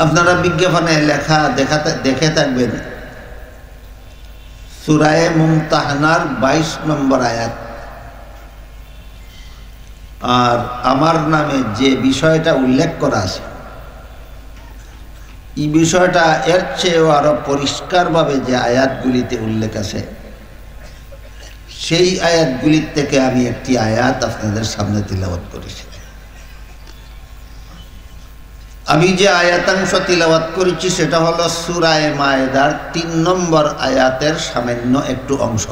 আপনারা বিজ্ঞাপনে লেখা দেখে থাকবেন সূরা মুমতাহানার 22 নম্বর আয়াত। আর আমার নামে যে বিষয়টা উল্লেখ করা আছে এই বিষয়টা এর চেয়েও আরো পরিষ্কারভাবে যে আয়াতগুলিতে উল্লেখ আছে সেই আয়াতগুলির থেকে আমি একটি আয়াত আপনাদের সামনে তিলাওয়াত করেছি। আমি যে আয়াতাংশ তিলাওয়াত করেছি সেটা হলো সূরা মায়েদার 3 নম্বর আয়াতের সামান্য একটু অংশ।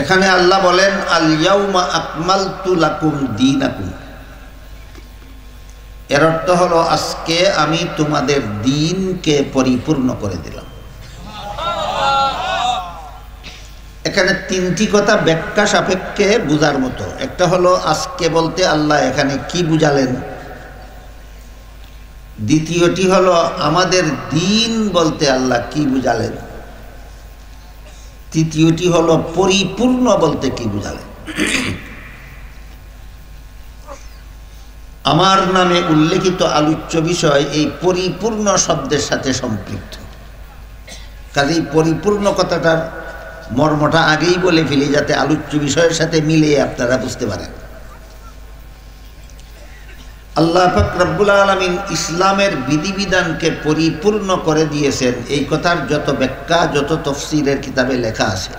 এখানে আল্লাহ বলেন, আল ইয়াউমা আকমালতু লাকুম দীনাকুম। এর অর্থ হলো আজকে আমি তোমাদের দ্বীনকে পরিপূর্ণ করে দিলাম। এখানে তিনটি কথা ব্যাখ্যা সাপেক্ষে বুঝার মতো। একটা হলো আজকে বলতে আল্লাহ এখানে কি বুঝালেন, দ্বিতীয়টি হলো আমাদের দ্বীন বলতে আল্লাহ কি বুঝালেন, তৃতীয়টি হলো পরিপূর্ণ বলতে কি বুঝালেন। আমার নামে উল্লেখিত আলোচ্য বিষয় এই পরিপূর্ণ শব্দের সাথে সম্পৃক্ত। কাজেই পরিপূর্ণ কথাটার মর্মটা আগেই বলে ফেলি যাতে আলোচ্য বিষয়ের সাথে মিলিয়ে আপনারা বুঝতে পারেন। আল্লাহ পাক রব্বুল আলামিন ইসলামের বিধিবিধানকে পরিপূর্ণ করে দিয়েছেন, এই কথার যত ব্যাখ্যা যত তাফসীরের কিতাবে লেখা আছে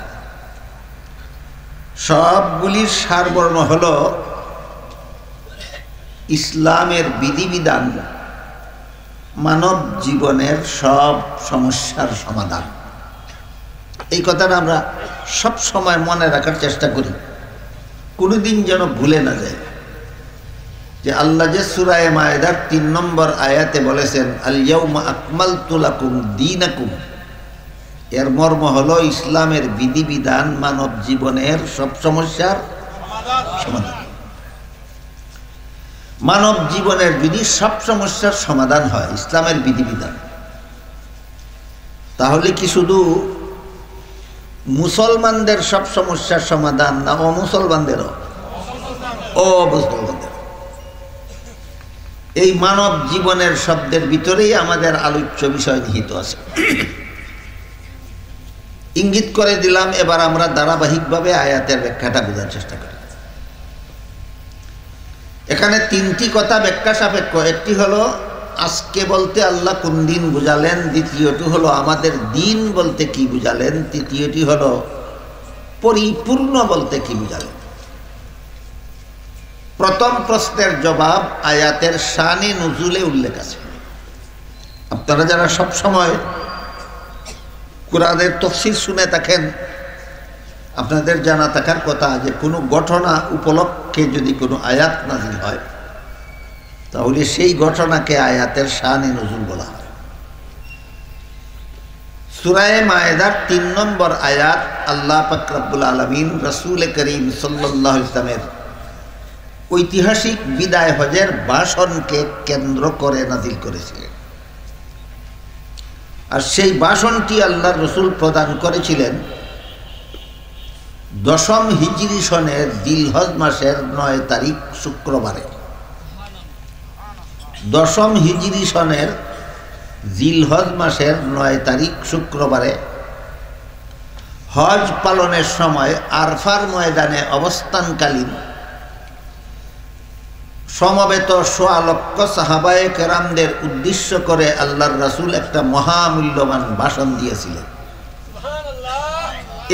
সবগুলির সারমর্ম হলো ইসলামের বিধিবিধান মানব জীবনের সব সমস্যার সমাধান। এই কথাটা আমরা সব সময় মনে রাখার চেষ্টা করি, কোনোদিন যেন ভুলে না যায় যে আল্লাহ যে সূরা মায়েদার 3 নম্বর আয়াতে বলেছেন আল ইয়াউমা আকমালতু লাকুম দীনাকুম, এর মর্ম হলো ইসলামের বিধিবিধান মানব জীবনের সব সমস্যার সমাধান। মানব জীবনের যদি সব সমস্যার সমাধান হয় ইসলামের বিধিবিধান, তাহলে কি শুধু মুসলমানদের সব সমস্যার সমাধান না অমুসলমানদেরও? অমুসলমানদের। এই মানব জীবনের শব্দের ভিতরেই আমাদের আলোচ্য বিষয় নিহিত আছে। ইঙ্গিত করে দিলাম, এবার আমরা ধারাবাহিকভাবে আয়াতের ব্যাখ্যাটা বোঝার চেষ্টা করি। এখানে তিনটি কথা ব্যাখ্যা সাপেক্ষ। একটি হলো আজকে বলতে আল্লাহ কোন দিন বুঝালেন, দ্বিতীয়টি হলো আমাদের দিন বলতে কি বুঝালেন, তৃতীয়টি হলো পরিপূর্ণ বলতে কি বুঝালেন। প্রথম প্রশ্নের জবাব আয়াতের শানে নুজুলে উল্লেখ আছে। আপনারা যারা সব সময় কোরআনের তাফসীর শুনে থাকেন আপনাদের জানা থাকার কথা যে কোনো ঘটনা উপলক্ষে যদি কোনো আয়াত নাযিল হয় তাহলে সেই ঘটনাকে আয়াতের শানে নুজুল বলা হয়। সূরা মায়েদার 3 নম্বর আয়াত আল্লাহ পাক রব্বুল আলামিন রাসূল করিম সাল্লাল্লাহু আলাইহি ওয়াসাল্লামের ঐতিহাসিক বিদায় হজের ভাষণকে কেন্দ্র করে নাযিল করেছিলেন। আর সেই ভাষণটি আল্লাহর রাসূল প্রদান করেছিলেন 10ম হিজরি সনের জিলহজ মাসের 9 তারিখ শুক্রবারে। 10ম হিজরি সনের জিলহজ মাসের 9 তারিখ শুক্রবারে হজ পালনের সময় আরফার ময়দানে অবস্থানকালীন সমবেত 1.25 লক্ষ সাহাবায়ে কেরামদের উদ্দেশ্য করে আল্লাহর রাসূল একটা মহামূল্যবান ভাষণ দিয়েছিলেন।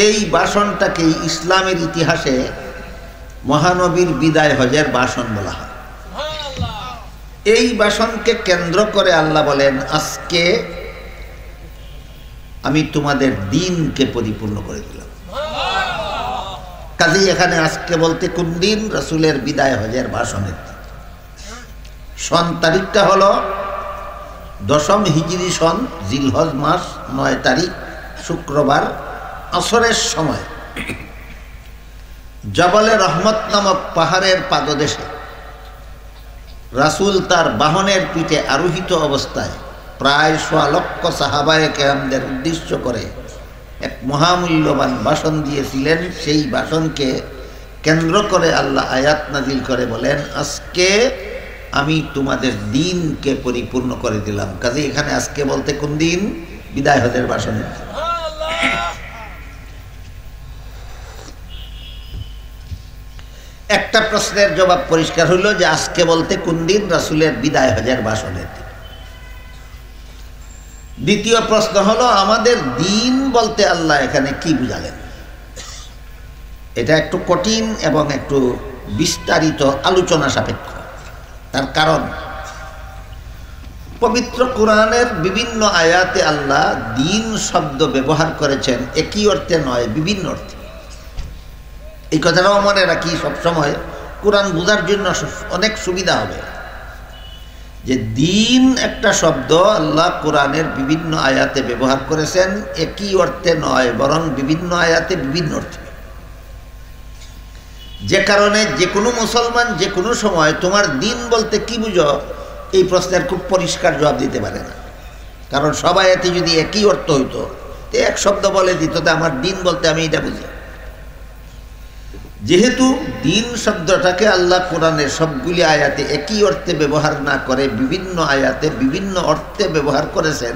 এই ভাষণটাকেই ইসলামের ইতিহাসে মহানবীর বিদায় হজের ভাষণ বলা হয়। এই ভাষণকে কেন্দ্র করে আল্লাহ বলেন আজকে আমি তোমাদের দ্বীনকে পরিপূর্ণ করে দিলাম। কাজেই এখানে আজকে বলতে কোন দিন? রাসূলের বিদায় হজের ভাষণের দিন। সন তারিখটা হলো 10ম হিজরি সন জিলহজ মাস 9 তারিখ শুক্রবার আসরের সময় জবলে রহমত নামক পাহাড়ের পাদদেশে রাসূল তার বাহনের পিঠে আরোহিত অবস্থায় প্রায় 1.25 লক্ষ সাহাবায়ে কেরামদের উদ্দেশ্য করে এক মহামূল্যবান ভাষণ দিয়েছিলেন। সেই ভাষণকে কেন্দ্র করে আল্লাহ আয়াত নাজিল করে বলেন আজকে আমি তোমাদের দিনকে পরিপূর্ণ করে দিলাম। কাজে এখানে আজকে বলতে কোন দিন? বিদায় হজের ভাষণের দিন। একটা প্রশ্নের জবাব পরিষ্কার হইল যে আজকে বলতে কোন দিন? রাসূলের বিদায় হজের ভাষণের দিন। দ্বিতীয় প্রশ্ন হলো আমাদের দিন বলতে আল্লাহ এখানে কি বুঝালেন? এটা একটু কঠিন এবং একটু বিস্তারিত আলোচনা সাপেক্ষ। তার কারণ পবিত্র কোরআনের বিভিন্ন আয়াতে আল্লাহ দিন শব্দ ব্যবহার করেছেন একই অর্থে নয়, বিভিন্ন অর্থে। এই কথাটাও মনে রাখি সবসময়, কোরআন বোঝার জন্য অনেক সুবিধা হবে। যে দিন একটা শব্দ আল্লাহ কোরআনের বিভিন্ন আয়াতে ব্যবহার করেছেন একই অর্থে নয়, বরং বিভিন্ন আয়াতে বিভিন্ন অর্থে। যে কারণে যে কোনো মুসলমান যে কোনো সময় তোমার দিন বলতে কি বুঝো এই প্রশ্নের খুব পরিষ্কার জবাব দিতে পারে না। কারণ সব আয়াতে যদি একই অর্থ হইতো তো এক শব্দ বলে দিত যে আমার দিন বলতে আমি এটা বুঝি। যেহেতু দিন শব্দটাকে আল্লাহ কোরআনের সবগুলি আয়াতে একই অর্থে ব্যবহার না করে বিভিন্ন আয়াতে বিভিন্ন অর্থে ব্যবহার করেছেন,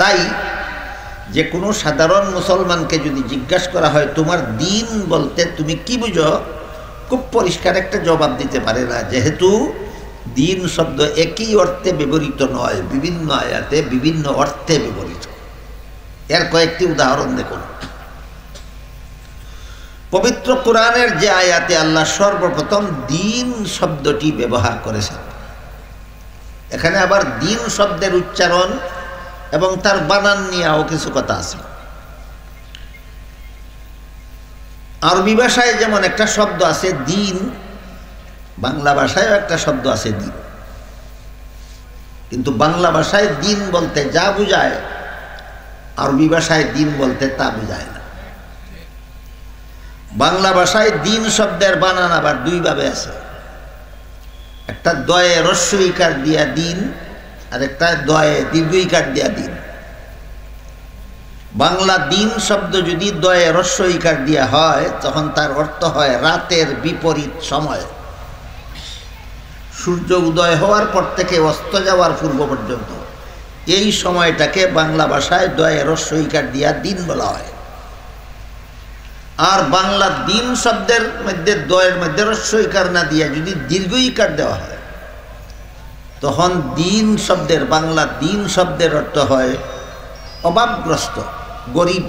তাই যে কোনো সাধারণ মুসলমানকে যদি জিজ্ঞাসা করা হয় তোমার দিন বলতে তুমি কি বুঝো, খুব পরিষ্কার একটা জবাব দিতে পারে না। যেহেতু দিন শব্দ একই অর্থে ব্যবহৃত নয়, বিভিন্ন আয়াতে বিভিন্ন অর্থে ব্যবহৃত। এর কয়েকটি উদাহরণ দেখুন। পবিত্র কোরআনের যে আয়াতে আল্লাহ সর্বপ্রথম দিন শব্দটি ব্যবহার করেছেন, এখানে আবার দিন শব্দের উচ্চারণ এবং তার বানান নিয়েও কিছু কথা আছে। আরবি ভাষায় যেমন একটা শব্দ আছে দিন, বাংলা ভাষায়ও একটা শব্দ আছে দিন। কিন্তু বাংলা ভাষায় দিন বলতে যা বুঝায় আরবি ভাষায় দিন বলতে তা বুঝায় না। বাংলা ভাষায় দিন শব্দের বানান আবার দুইভাবে আছে, একটা দয়ে হ্রস্ব ইকার দিয়া দিন আর একটা দয়ে দীর্ঘ ইকার দিয়া দিন। বাংলা দিন শব্দ যদি দয়ে হ্রস্ব ইকার দিয়া হয় তখন তার অর্থ হয় রাতের বিপরীত সময়, সূর্য উদয় হওয়ার পর থেকে অস্ত যাওয়ার পূর্ব পর্যন্ত এই সময়টাকে বাংলা ভাষায় দয়ে হ্রস্ব ইকার দিয়া দিন বলা হয়। আর বাংলা দিন শব্দের মধ্যে দয়ের মধ্যে হ্রস্ব ইকার না দিয়া যদি দীর্ঘ ইকার দেওয়া হয় তখন দিন শব্দের বাংলা দিন শব্দের অর্থ হয় অভাবগ্রস্ত, গরিব,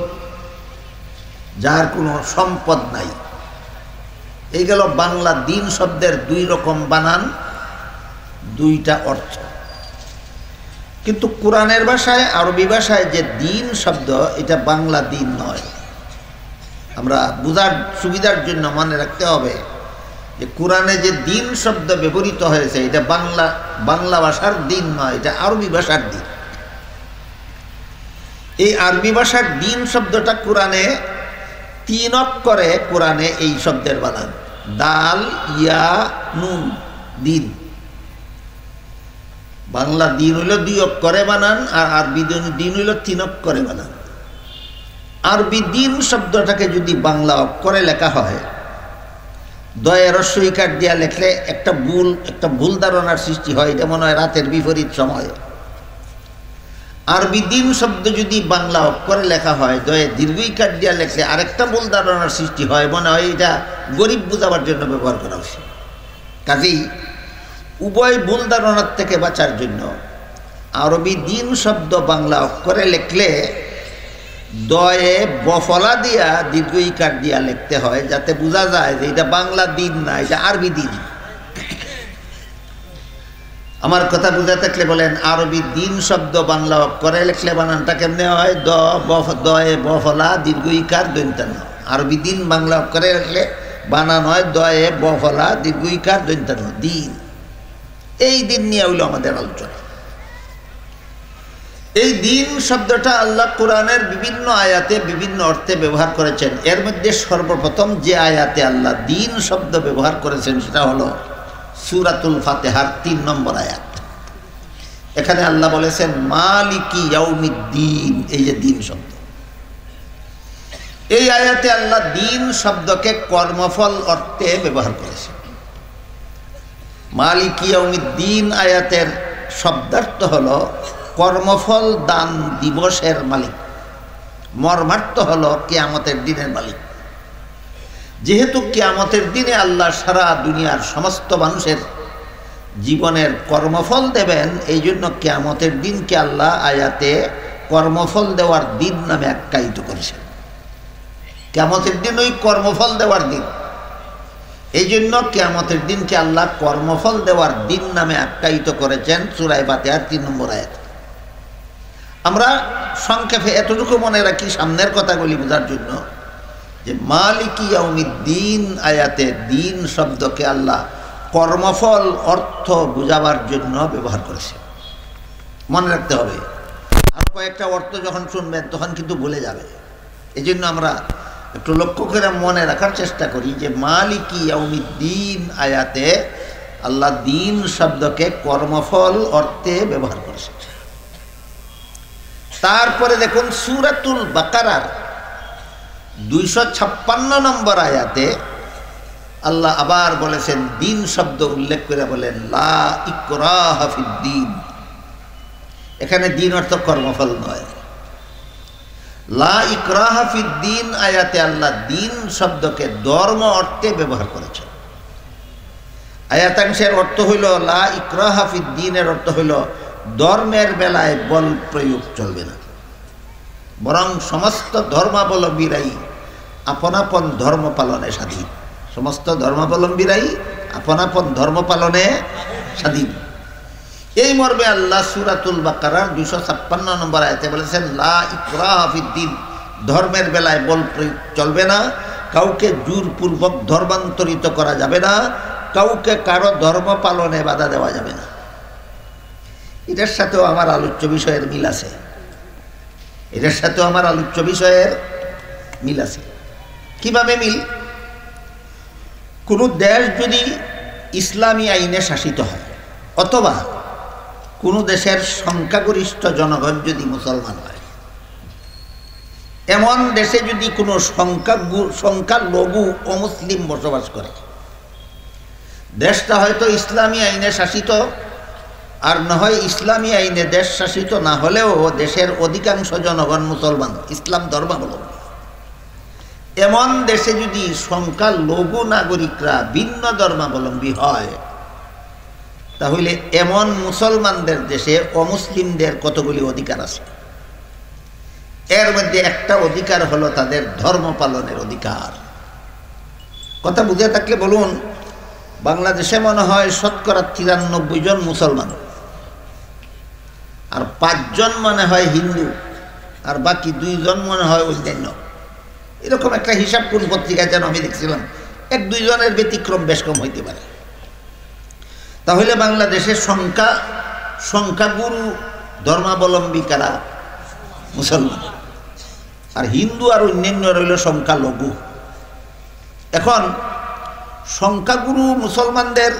যার কোনো সম্পদ নাই। এই গেল বাংলা দিন শব্দের দুই রকম বানান, দুইটা অর্থ। কিন্তু কোরআনের ভাষায় আরবি ভাষায় যে দিন শব্দ এটা বাংলা দিন নয়। আমরা বুঝার সুবিধার জন্য মনে রাখতে হবে যে কোরআনে যে দিন শব্দ ব্যবহৃত হয়েছে এটা বাংলা ভাষার দিন নয়, এটা আরবি ভাষার দিন। এই আরবি ভাষার দিন শব্দটা কোরআনে 3 অক্ষরে, কোরআনে এই শব্দের বানান দাল ইয়া নুন দিন। বাংলা দিন হইল 2 অক্ষরে বানান আর আরবি দিন হইল 3 অক্ষরে বানান। আরবি দিন শব্দটাকে যদি বাংলা অক্ষরে লেখা হয় দয়ে হ্রস্ব ইকার দিয়া লেখলে একটা ভুল ধারণার সৃষ্টি হয়, এটা মনে হয় রাতের বিপরীত সময়। আরবি দিন শব্দ যদি বাংলা অক্ষরে লেখা হয় দয়ে দীর্ঘ ইকার দিয়া লেখলে আরেকটা ভুল ধারণার সৃষ্টি হয়, মনে হয় এটা গরিব বুঝাবার জন্য ব্যবহার করা উচিত। কাজেই উভয় ভুল ধারণার থেকে বাঁচার জন্য আরবি দিন শব্দ বাংলা অক্ষরে লেখলে দয়ে বফলা দিয়া দীর্ঘ ইকার দিয়া লিখতে হয়, যাতে বোঝা যায় যে এটা বাংলা দিন না, এটা আরবি দিন। আমার কথা বুঝা থাকলে বলেন আরবি দিন শব্দ বাংলা অক্ষরে লিখলে বানানটা কেমনে হয়? দয়ে বফলা দীর্ঘ ইকার দন্তান্ন। আরবি দিন বাংলা অক্ষরে লিখলে বানান হয় দয়ে বফলা দীর্ঘ ইকার দন্তান্ন দিন। এই দিন নিয়ে হইল আমাদের আলোচনা। এই দিন শব্দটা আল্লাহ কোরআনের বিভিন্ন আয়াতে বিভিন্ন অর্থে ব্যবহার করেছেন। এর মধ্যে সর্বপ্রথম যে আয়াতে আল্লাহ দিন শব্দ ব্যবহার করেছেন সেটা হলো সূরাতুল ফাতিহার 3 নম্বর আয়াত। এখানে আল্লাহ বলেছেন মালিকি ইয়াউমিদ্দিন, এই যে দিন শব্দ। এই আয়াতে আল্লাহ দিন শব্দকে কর্মফল অর্থে ব্যবহার করেছেন। মালিক ইয়াউমিদ্দিন আয়াতের শব্দার্থ হলো কর্মফল দান দিবসের মালিক, মর্মার্থ হলো কিয়ামতের দিনের মালিক। যেহেতু কিয়ামতের দিনে আল্লাহ সারা দুনিয়ার সমস্ত মানুষের জীবনের কর্মফল দেবেন, এই জন্য কিয়ামতের দিনকে আল্লাহ আয়াতে কর্মফল দেওয়ার দিন নামে আখ্যায়িত করেছেন। কিয়ামতের দিন ওই কর্মফল দেওয়ার দিন, এই জন্য কিয়ামতের দিনকে আল্লাহ কর্মফল দেওয়ার দিন নামে আখ্যায়িত করেছেন সূরা ফাতিহার 3 নম্বর আয়াত। আমরা সংক্ষেপে এতটুকু মনে রাখি সামনের কথাগুলি বোঝার জন্য যে মালিক ইয়াউমিদ্দিন আয়াতে দিন শব্দকে আল্লাহ কর্মফল অর্থ বোঝাবার জন্য ব্যবহার করেছে। মনে রাখতে হবে, আর কয়েকটা অর্থ যখন শুনবেন তখন কিন্তু ভুলে যাবে। এই জন্য আমরা একটু লক্ষ্য করে মনে রাখার চেষ্টা করি যে মালিক ইয়াউমিদ্দিন আয়াতে আল্লাহ দিন শব্দকে কর্মফল অর্থে ব্যবহার করেছে। তারপরে দেখুন সূরাতুল বাকারার 256 নম্বর আয়াতে আল্লাহ আবার বলেছেন, দিন শব্দ উল্লেখ করে বলেন লা ইকরাহা ফিদ্দিন। এখানে দিন অর্থ কর্মফল নয়, লা ইকরাহা ফিদ্দিন আয়াতে আল্লাহ দিন শব্দকে ধর্ম অর্থে ব্যবহার করেছেন। আয়াতাংশের অর্থ হইল লা ইকরাহা ফিদ্দিনের অর্থ হইল ধর্মের বেলায় বল প্রয়োগ চলবে না, বরং সমস্ত ধর্মাবলম্বীরাই আপন আপন ধর্ম পালনে স্বাধীন। সমস্ত ধর্মাবলম্বীরাই আপন আপন ধর্ম পালনে স্বাধীন। এই মর্মে আল্লাহ সূরাতুল বাকারার 256 নম্বর আয়াতে বলেছেন লা ইকরাহা ফিদ্দিন, ধর্মের বেলায় বল প্রয়োগ চলবে না, কাউকে জোরপূর্বক ধর্মান্তরিত করা যাবে না, কাউকে কারো ধর্ম পালনে বাধা দেওয়া যাবে না। এটার সাথেও আমার আলোচ্য বিষয়ের মিল আছে, এটার সাথেও আমার আলোচ্য বিষয়ের মিল আছে। কিভাবে মিল? কোনো দেশ যদি ইসলামী আইনে শাসিত হয়, অথবা কোনো দেশের সংখ্যাগরিষ্ঠ জনগণ যদি মুসলমান হয়, এমন দেশে যদি কোনো সংখ্যালঘু অমুসলিম বসবাস করে, দেশটা হয়তো ইসলামী আইনে শাসিত, আর না হয় ইসলামী আইনে দেশ শাসিত না হলেও দেশের অধিকাংশ জনগণ মুসলমান, ইসলাম ধর্মাবলম্বী। এমন দেশে যদি সংখ্যালঘু নাগরিকরা ভিন্ন ধর্মাবলম্বী হয়, তাহলে এমন মুসলমানদের দেশে অমুসলিমদের কতগুলি অধিকার আছে। এর মধ্যে একটা অধিকার হলো তাদের ধর্ম পালনের অধিকার। কথা বুঝে থাকলে বলুন, বাংলাদেশে মনে হয় শতকরা 93 জন মুসলমান, আর 5 জন মনে হয় হিন্দু, আর বাকি 2 জন মনে হয় অন্যান্য। এরকম একটা হিসাব কোন পত্রিকায় যেন আমি দেখছিলাম। 1-2 জনের ব্যতিক্রম বেশ কম হইতে পারে। তাহলে বাংলাদেশের সংখ্যাগুরু ধর্মাবলম্বী কারা? মুসলমান। আর হিন্দু আর অন্যান্য রইল সংখ্যালঘু। এখন সংখ্যাগুরু মুসলমানদের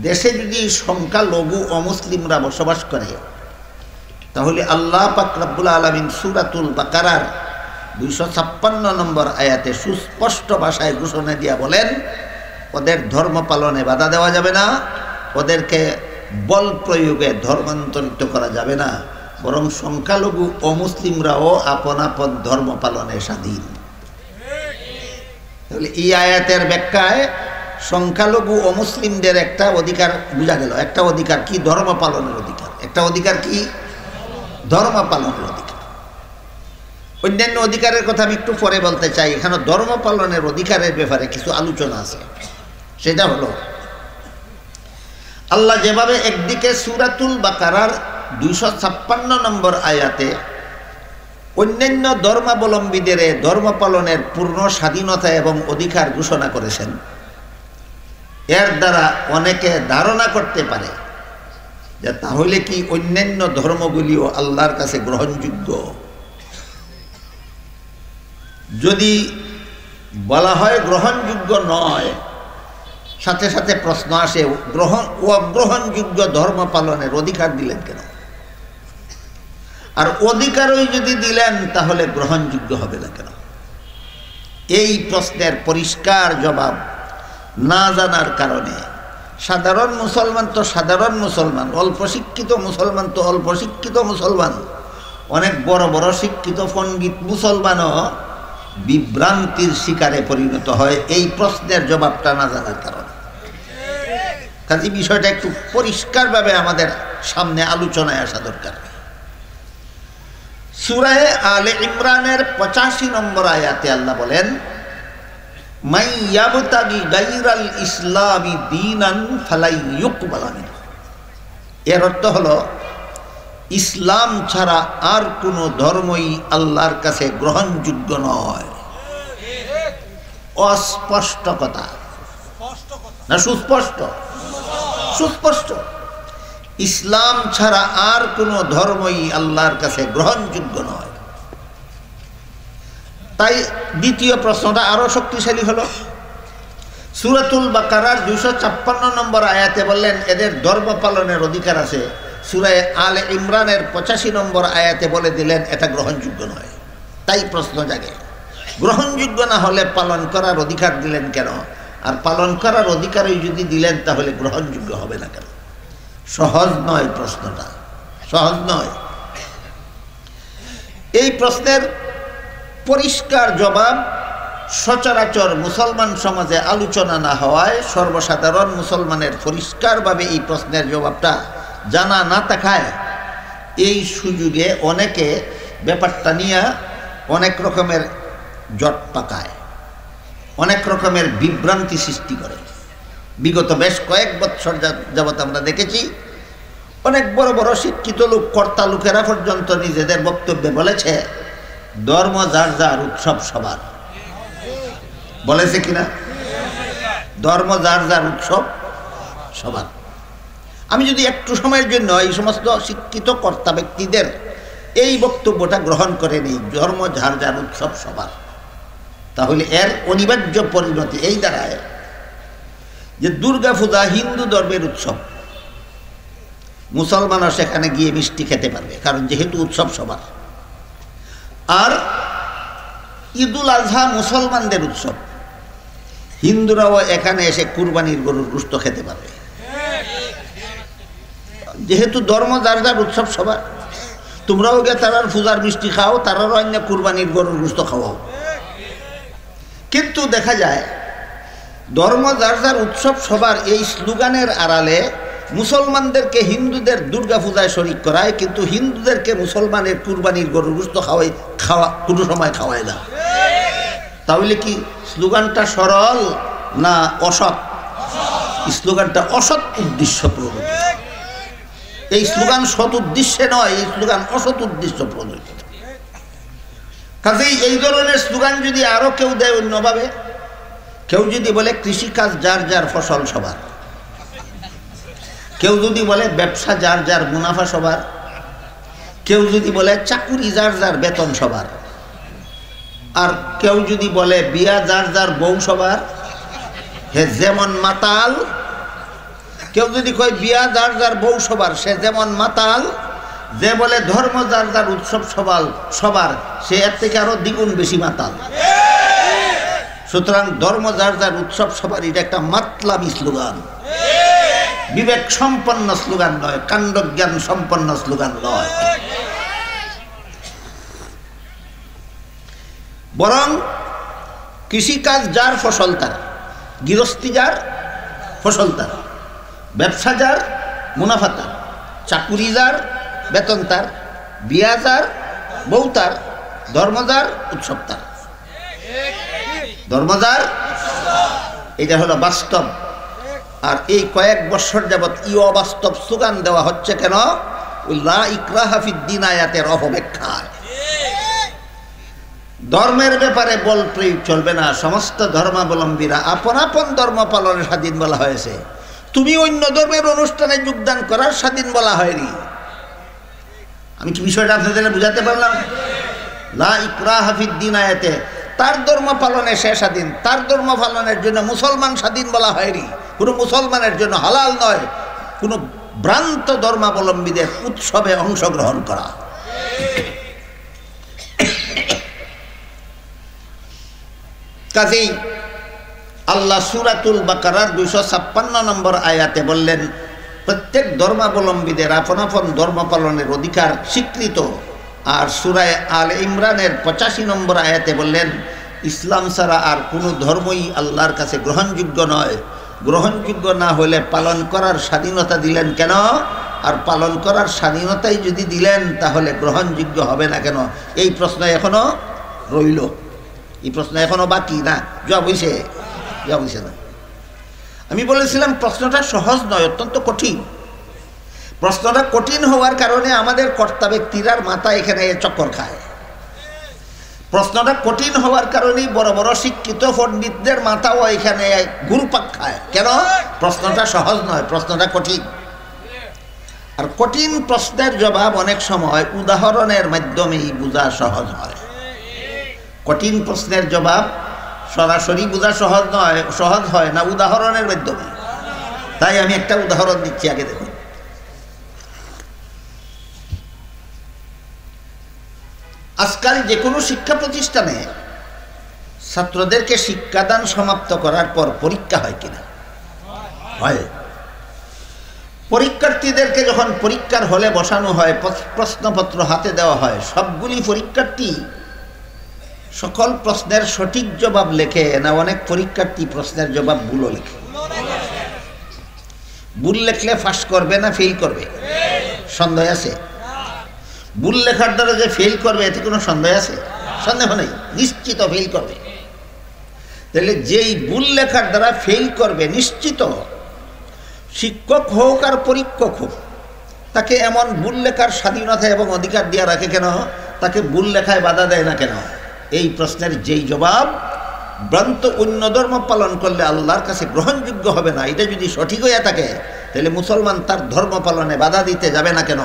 দেশে যদি সংখ্যালঘু অমুসলিমরা বসবাস করে, তাহলে আল্লাহ পাক রব্বুল আলামিন সূরাতুল বাকারার 256 নম্বর আয়াতে সুস্পষ্ট ভাষায় ঘোষণা দিয়া বলেন, ওদের ধর্ম পালনে বাধা দেওয়া যাবে না, ওদেরকে বল প্রয়োগে ধর্মান্তরিত করা যাবে না, বরং সংখ্যালঘু অমুসলিমরাও আপন আপন ধর্ম পালনে স্বাধীন। তাহলে এই আয়াতের ব্যাখ্যায় সংখ্যালঘু অমুসলিমদের একটা অধিকার বোঝা গেল। একটা অধিকার কি? ধর্ম পালনের অধিকার। একটা অধিকার কি? ধর্ম পালনের অধিকার। অন্যান্য অধিকারের কথা আমি একটু পরে বলতে চাই। এখানে ধর্ম পালনের অধিকারের ব্যাপারে কিছু আলোচনা আছে। সেটা হলো, আল্লাহ যেভাবে একদিকে সূরাতুল বাকারার 256 নম্বর আয়াতে অন্যান্য ধর্মাবলম্বীদের ধর্ম পালনের পূর্ণ স্বাধীনতা এবং অধিকার ঘোষণা করেছেন, এর দ্বারা অনেকে ধারণা করতে পারে যে তাহলে কি অন্যান্য ধর্মগুলিও আল্লাহর কাছে গ্রহণযোগ্য? যদি বলা হয় গ্রহণযোগ্য নয়, সাথে সাথে প্রশ্ন আসে, অগ্রহণযোগ্য ধর্ম পালনের অধিকার দিলেন কেন? আর অধিকারই যদি দিলেন তাহলে গ্রহণযোগ্য হবে না কেন? এই প্রশ্নের পরিষ্কার জবাব না জানার কারণে সাধারণ মুসলমান তো সাধারণ মুসলমান, অল্প শিক্ষিত মুসলমান তো অল্প শিক্ষিত মুসলমান, অনেক বড় বড় শিক্ষিত পণ্ডিত মুসলমানও বিভ্রান্তির শিকারে পরিণত হয় এই প্রশ্নের জবাবটা না জানার কারণে। কাজে বিষয়টা একটু পরিষ্কারভাবে আমাদের সামনে আলোচনায় আসা দরকার। সূরা আলে ইমরানের 85 নম্বর আয়াতে আল্লাহ বলেন, মাই ইয়াবতাগি গায়রাল ইসলামি দীনান ফালাই ইউকবালা মিনহু। এর অর্থ হলো ইসলাম ছাড়া আর কোনো ধর্মই আল্লাহর কাছে গ্রহণযোগ্য নয়। অস্পষ্ট কথা না সুস্পষ্ট? সুস্পষ্ট। ইসলাম ছাড়া আর কোনো ধর্মই আল্লাহর কাছে গ্রহণযোগ্য নয়। তাই দ্বিতীয় প্রশ্নটা আরো শক্তিশালী হলো। সূরাতুল বাকারার 256 নম্বর আয়াতে বললেন এদের ধর্ম পালনের অধিকার আছে। সূরা আলে ইমরানের 85 নম্বর আয়াতে বলে দিলেন এটা গ্রহণযোগ্য নয়। তাই প্রশ্ন জাগে, গ্রহণযোগ্য না হলে পালন করার অধিকার দিলেন কেন? আর পালন করার অধিকারই যদি দিলেন তাহলে গ্রহণযোগ্য হবে না কেন? সহজ নয় প্রশ্নটা, সহজ নয়। এই প্রশ্নের পরিষ্কার জবাব সচরাচর মুসলমান সমাজে আলোচনা না হওয়ায় সর্বসাধারণ মুসলমানের পরিষ্কারভাবে এই প্রশ্নের জবাবটা জানা না থাকায় এই সুযোগে অনেকে ব্যাপারটা নিয়ে অনেক রকমের জট পাকায়, অনেক রকমের বিভ্রান্তি সৃষ্টি করে। বিগত বেশ কয়েক বছর যাবৎ আমরা দেখেছি অনেক বড় বড় শিক্ষিত লোক, কর্তা লোকেরা পর্যন্ত নিজেদের বক্তব্যে বলেছে ধর্ম যার যার, উৎসব সবার। বলেছে কিনা? ধর্ম যার যার, উৎসব সবার। আমি যদি একটু সময়ের জন্য এই সমস্ত শিক্ষিত কর্তা ব্যক্তিদের এই বক্তব্যটা গ্রহণ করে নিই, ধর্ম যার যার, উৎসব সবার, তাহলে এর অনিবার্য পরিণতি এই দাঁড়ায় যে দুর্গা পূজা হিন্দু ধর্মের উৎসব, মুসলমানও সেখানে গিয়ে মিষ্টি খেতে পারবে, কারণ যেহেতু উৎসব সবার। আর ঈদুল আজহা মুসলমানদের উৎসব, হিন্দুরাও এখানে এসে কুরবানির গরুর গোশত খেতে পারবে, যেহেতু ধর্ম যার যার, উৎসব সবার। তোমরাও গিয়ে তারার পূজার মিষ্টি খাও, তারারও অন্য কুরবানির গরুর গোশত খাওয়াও। কিন্তু দেখা যায় ধর্ম যার যার, উৎসব সবার এই স্লোগানের আড়ালে মুসলমানদেরকে হিন্দুদের দুর্গা পূজায় শরিক করায়, কিন্তু হিন্দুদেরকে মুসলমানের কুরবানির গরুর গোশত খাওয়া কোনো সময় খাওয়ায় না। তাহলে কি স্লোগানটা সরল না অসৎ? স্লোগানটা অসৎ উদ্দেশ্য প্রণোদিত। এই স্লোগান সৎ উদ্দেশ্যে নয়, এই স্লোগান অসৎ উদ্দেশ্য প্রণোদিত। কাজেই এই ধরনের স্লোগান যদি আরো কেউ দেয় অন্যভাবে, কেউ যদি বলে কৃষিকাজ যার যার, ফসল সবার, কেউ যদি বলে ব্যবসা যার যার, মুনাফা সবার, কেউ যদি বলে চাকুরি যার যার, বেতন সবার, আর কেউ যদি বলে বিয়া যার যার, বউ সবার, হে যেমন মাতাল। কেউ যদি কয় বিয়া যার যার, বউ সবার, সে যেমন মাতাল। যে বলে ধর্ম যার যার, উৎসব সবার, সে এর থেকে আরো দ্বিগুণ বেশি মাতাল। সুতরাং ধর্ম যার যার, উৎসব সবার, এটা একটা মাতলামি স্লোগান, বিবেক সম্পন্ন স্লোগান নয়, কাণ্ডজ্ঞান সম্পন্ন স্লোগান নয়। বরং কৃষিকাজ যার, ফসল তার, গৃহস্থী যার, ফসল তার, ব্যবসা যার, মুনাফা তার, চাকুরি যার, বেতন তার, বিয়া যার, বউ তার, ধর্ম যার, উৎসব তার। ধর্ম যার, এটা হলো বাস্তব। আর এই কয়েক বছর যাবৎ অবাস্তব স্লোগান দেওয়া হচ্ছে কেন? লা ইকরাহা ফিদ্দীন আয়াতের অপব্যাখ্যায়। ধর্মের ব্যাপারে বল প্রয়োগ চলবে না। সমস্ত ধর্মাবলম্বীরা আপন আপন ধর্ম পালনের স্বাধীন বলা হয়েছে। তুমি অন্য ধর্মের অনুষ্ঠানে যোগদান করার স্বাধীন বলা হয়নি। আমি কি বিষয়টা আপনাদের বুঝাতে পারলাম? লা ইকরাহা ফিদ্দীন আয়াতে তার ধর্ম পালনে সে স্বাধীন, তার ধর্ম পালনের জন্য মুসলমান স্বাধীন বলা হয়নি। কোনো মুসলমানের জন্য হালাল নয় কোনো ভ্রান্ত ধর্মাবলম্বীদের উৎসবে অংশগ্রহণ করা। কাজেই আল্লাহ সূরাতুল বাকারার 256 নম্বর আয়াতে বললেন, প্রত্যেক ধর্মাবলম্বীদের আপন আপন ধর্ম পালনের অধিকার স্বীকৃত। আর সূরা আল ইমরানের 85 নম্বর আয়াতে বললেন, ইসলাম ছাড়া আর কোনো ধর্মই আল্লাহর কাছে গ্রহণযোগ্য নয়। গ্রহণযোগ্য না হলে পালন করার স্বাধীনতা দিলেন কেন? আর পালন করার স্বাধীনতাই যদি দিলেন তাহলে গ্রহণযোগ্য হবে না কেন? এই প্রশ্ন এখনো রইল, এই প্রশ্ন এখনো বাকি না, জবাব হইছে না। আমি বলেছিলাম প্রশ্নটা সহজ নয়, অত্যন্ত কঠিন। প্রশ্নটা কঠিন হওয়ার কারণে আমাদের কর্তা ব্যক্তিরার মাথা এখানে চক্কর খায়। প্রশ্নটা কঠিন হওয়ার কারণেই বড় বড় শিক্ষিত পণ্ডিতদের মাথাও এখানে ঘুরপাক খায়। কেন? প্রশ্নটা সহজ নয়, প্রশ্নটা কঠিন। আর কঠিন প্রশ্নের জবাব অনেক সময় উদাহরণের মাধ্যমেই বোঝা সহজ হয়। কঠিন প্রশ্নের জবাব সরাসরি বোঝা সহজ হয় না উদাহরণের মাধ্যমে। তাই আমি একটা উদাহরণ দিচ্ছি, আগে দেখুন। আজকাল যে কোনো শিক্ষা প্রতিষ্ঠানে ছাত্রদেরকে শিক্ষাদান সমাপ্ত করার পর পরীক্ষা হয় কিনা? হয়। পরীক্ষার্থীদেরকে যখন পরীক্ষার হলে বসানো হয়, প্রশ্নপত্র হাতে দেওয়া হয়, সবগুলি পরীক্ষার্থী সকল প্রশ্নের সঠিক জবাব লেখে না অনেক পরীক্ষার্থী প্রশ্নের জবাব ভুলও লেখে? ভুল লেখলে পাস করবে না ফেল করবে? সন্দেহ আছে? ভুল লেখার দ্বারা যে ফেল করবে এতে কোনো সন্দেহ আছে? সন্দেহ নেই, নিশ্চিত ফেল করবে। তাহলে যেই ভুল লেখার দ্বারা ফেল করবে নিশ্চিত, শিক্ষক হোক আর পরীক্ষক হোক, তাকে এমন ভুল লেখার স্বাধীনতা এবং অধিকার দিয়ে রাখে কেন? তাকে ভুল লেখায় বাধা দেয় না কেন? এই প্রশ্নের যেই জবাব ভ্রান্ত অন্য ধর্ম পালন করলে আল্লাহর কাছে গ্রহণযোগ্য হবে না, এটা যদি সঠিক হয়ে থাকে তাহলে মুসলমান তার ধর্ম পালনে বাধা দিতে যাবে না কেন?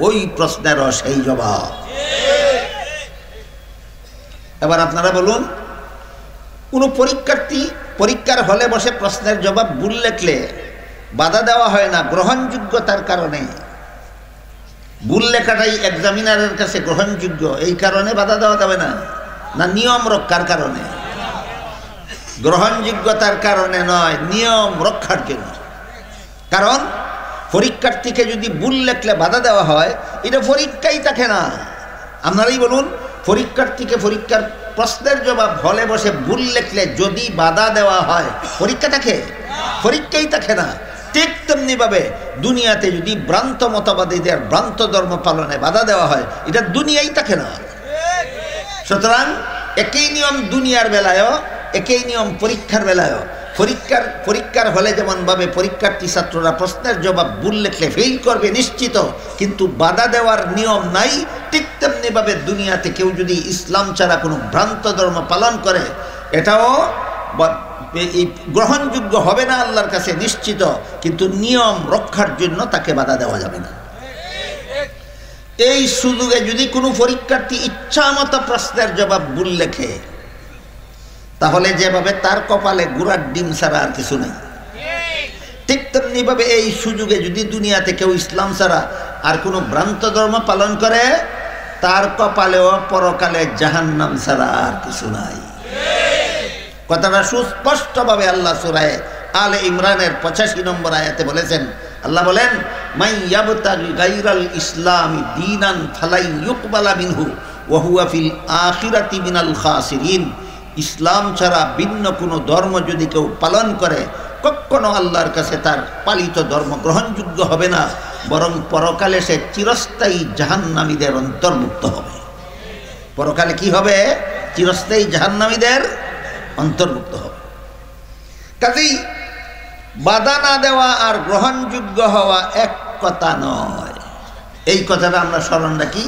ওই প্রশ্নেরও সেই জবাব। এবার আপনারা বলুন, কোনো পরীক্ষার্থী পরীক্ষার হলে বসে প্রশ্নের জবাব ভুল লেখলে বাধা দেওয়া হয় না গ্রহণযোগ্যতার কারণে? ভুল লেখাটাই এক্সামিনারের কাছে গ্রহণযোগ্য, এই কারণে বাধা দেওয়া যাবে না? না নিয়ম রক্ষার কারণে? গ্রহণযোগ্যতার কারণে নয়, নিয়ম রক্ষার জন্য। কারণ পরীক্ষার্থীকে যদি ভুল লেখলে বাধা দেওয়া হয়, এটা পরীক্ষাই থাকে না। আপনারাই বলুন, পরীক্ষার্থীকে পরীক্ষার প্রশ্নের জবাব হলে বসে ভুল লেখলে যদি বাধা দেওয়া হয়, পরীক্ষা থাকে? পরীক্ষাই থাকে না। ঠিক তেমনিভাবে দুনিয়াতে যদি ভ্রান্ত মতবাদীদের ভ্রান্ত ধর্ম পালনে বাধা দেওয়া হয়, এটা দুনিয়াই থাকে না। সুতরাং একই নিয়ম দুনিয়ার বেলায়ও, একই নিয়ম পরীক্ষার বেলায়ও। পরীক্ষার হলে যেমনভাবে পরীক্ষার্থী ছাত্ররা প্রশ্নের জবাব ভুল লেখলে ফেল করবে নিশ্চিত, কিন্তু বাধা দেওয়ার নিয়ম নাই, ঠিক তেমনিভাবে দুনিয়াতে কেউ যদি ইসলাম ছাড়া কোনো ভ্রান্ত ধর্ম পালন করে, এটাও গ্রহণযোগ্য হবে না আল্লাহর কাছে নিশ্চিত, কিন্তু নিয়ম রক্ষার জন্য তাকে বাধা দেওয়া যাবে না। এই সুযোগে যদি কোনো পরীক্ষার্থী ইচ্ছামতো প্রশ্নের জবাব ভুল লেখে, তাহলে যেভাবে তার কপালে গুড়ার ডিম ছাড়া আর কিছু নেই, ঠিক তেমনিভাবে এই সুযোগে যদি দুনিয়াতে কেউ ইসলাম ছাড়া আর কোনো ভ্রান্ত ধর্ম পালন করে, তার কপালেও পরকালে জাহান্নাম ছাড়া আর কিছু নাই। কথাটা সুস্পষ্টভাবে আল্লাহ সূরা আলে ইমরানের 85 নম্বর আয়াতে বলেছেন। আল্লাহ বলেন, মাই ইয়াবতাগি গায়রাল ইসলামি দীনান ফালাই ইউকবালা মিনহু ওয়া হুয়া ফিল আখিরাতি মিনাল খাসিরিন। ইসলাম ছাড়া ভিন্ন কোনো ধর্ম যদি কেউ পালন করে, কখনো আল্লাহর কাছে তার পালিত ধর্ম গ্রহণযোগ্য হবে না, বরং পরকালে সে চিরস্থায়ী জাহান্নামীদের অন্তর্ভুক্ত হবে। পরকালে কি হবে? চিরস্থায়ী জাহান্নামীদের অন্তর্ভুক্ত হবে। কাজেই বাধা না দেওয়া আর গ্রহণযোগ্য হওয়া এক কথা নয়, এই কথাটা আমরা স্মরণ রাখি।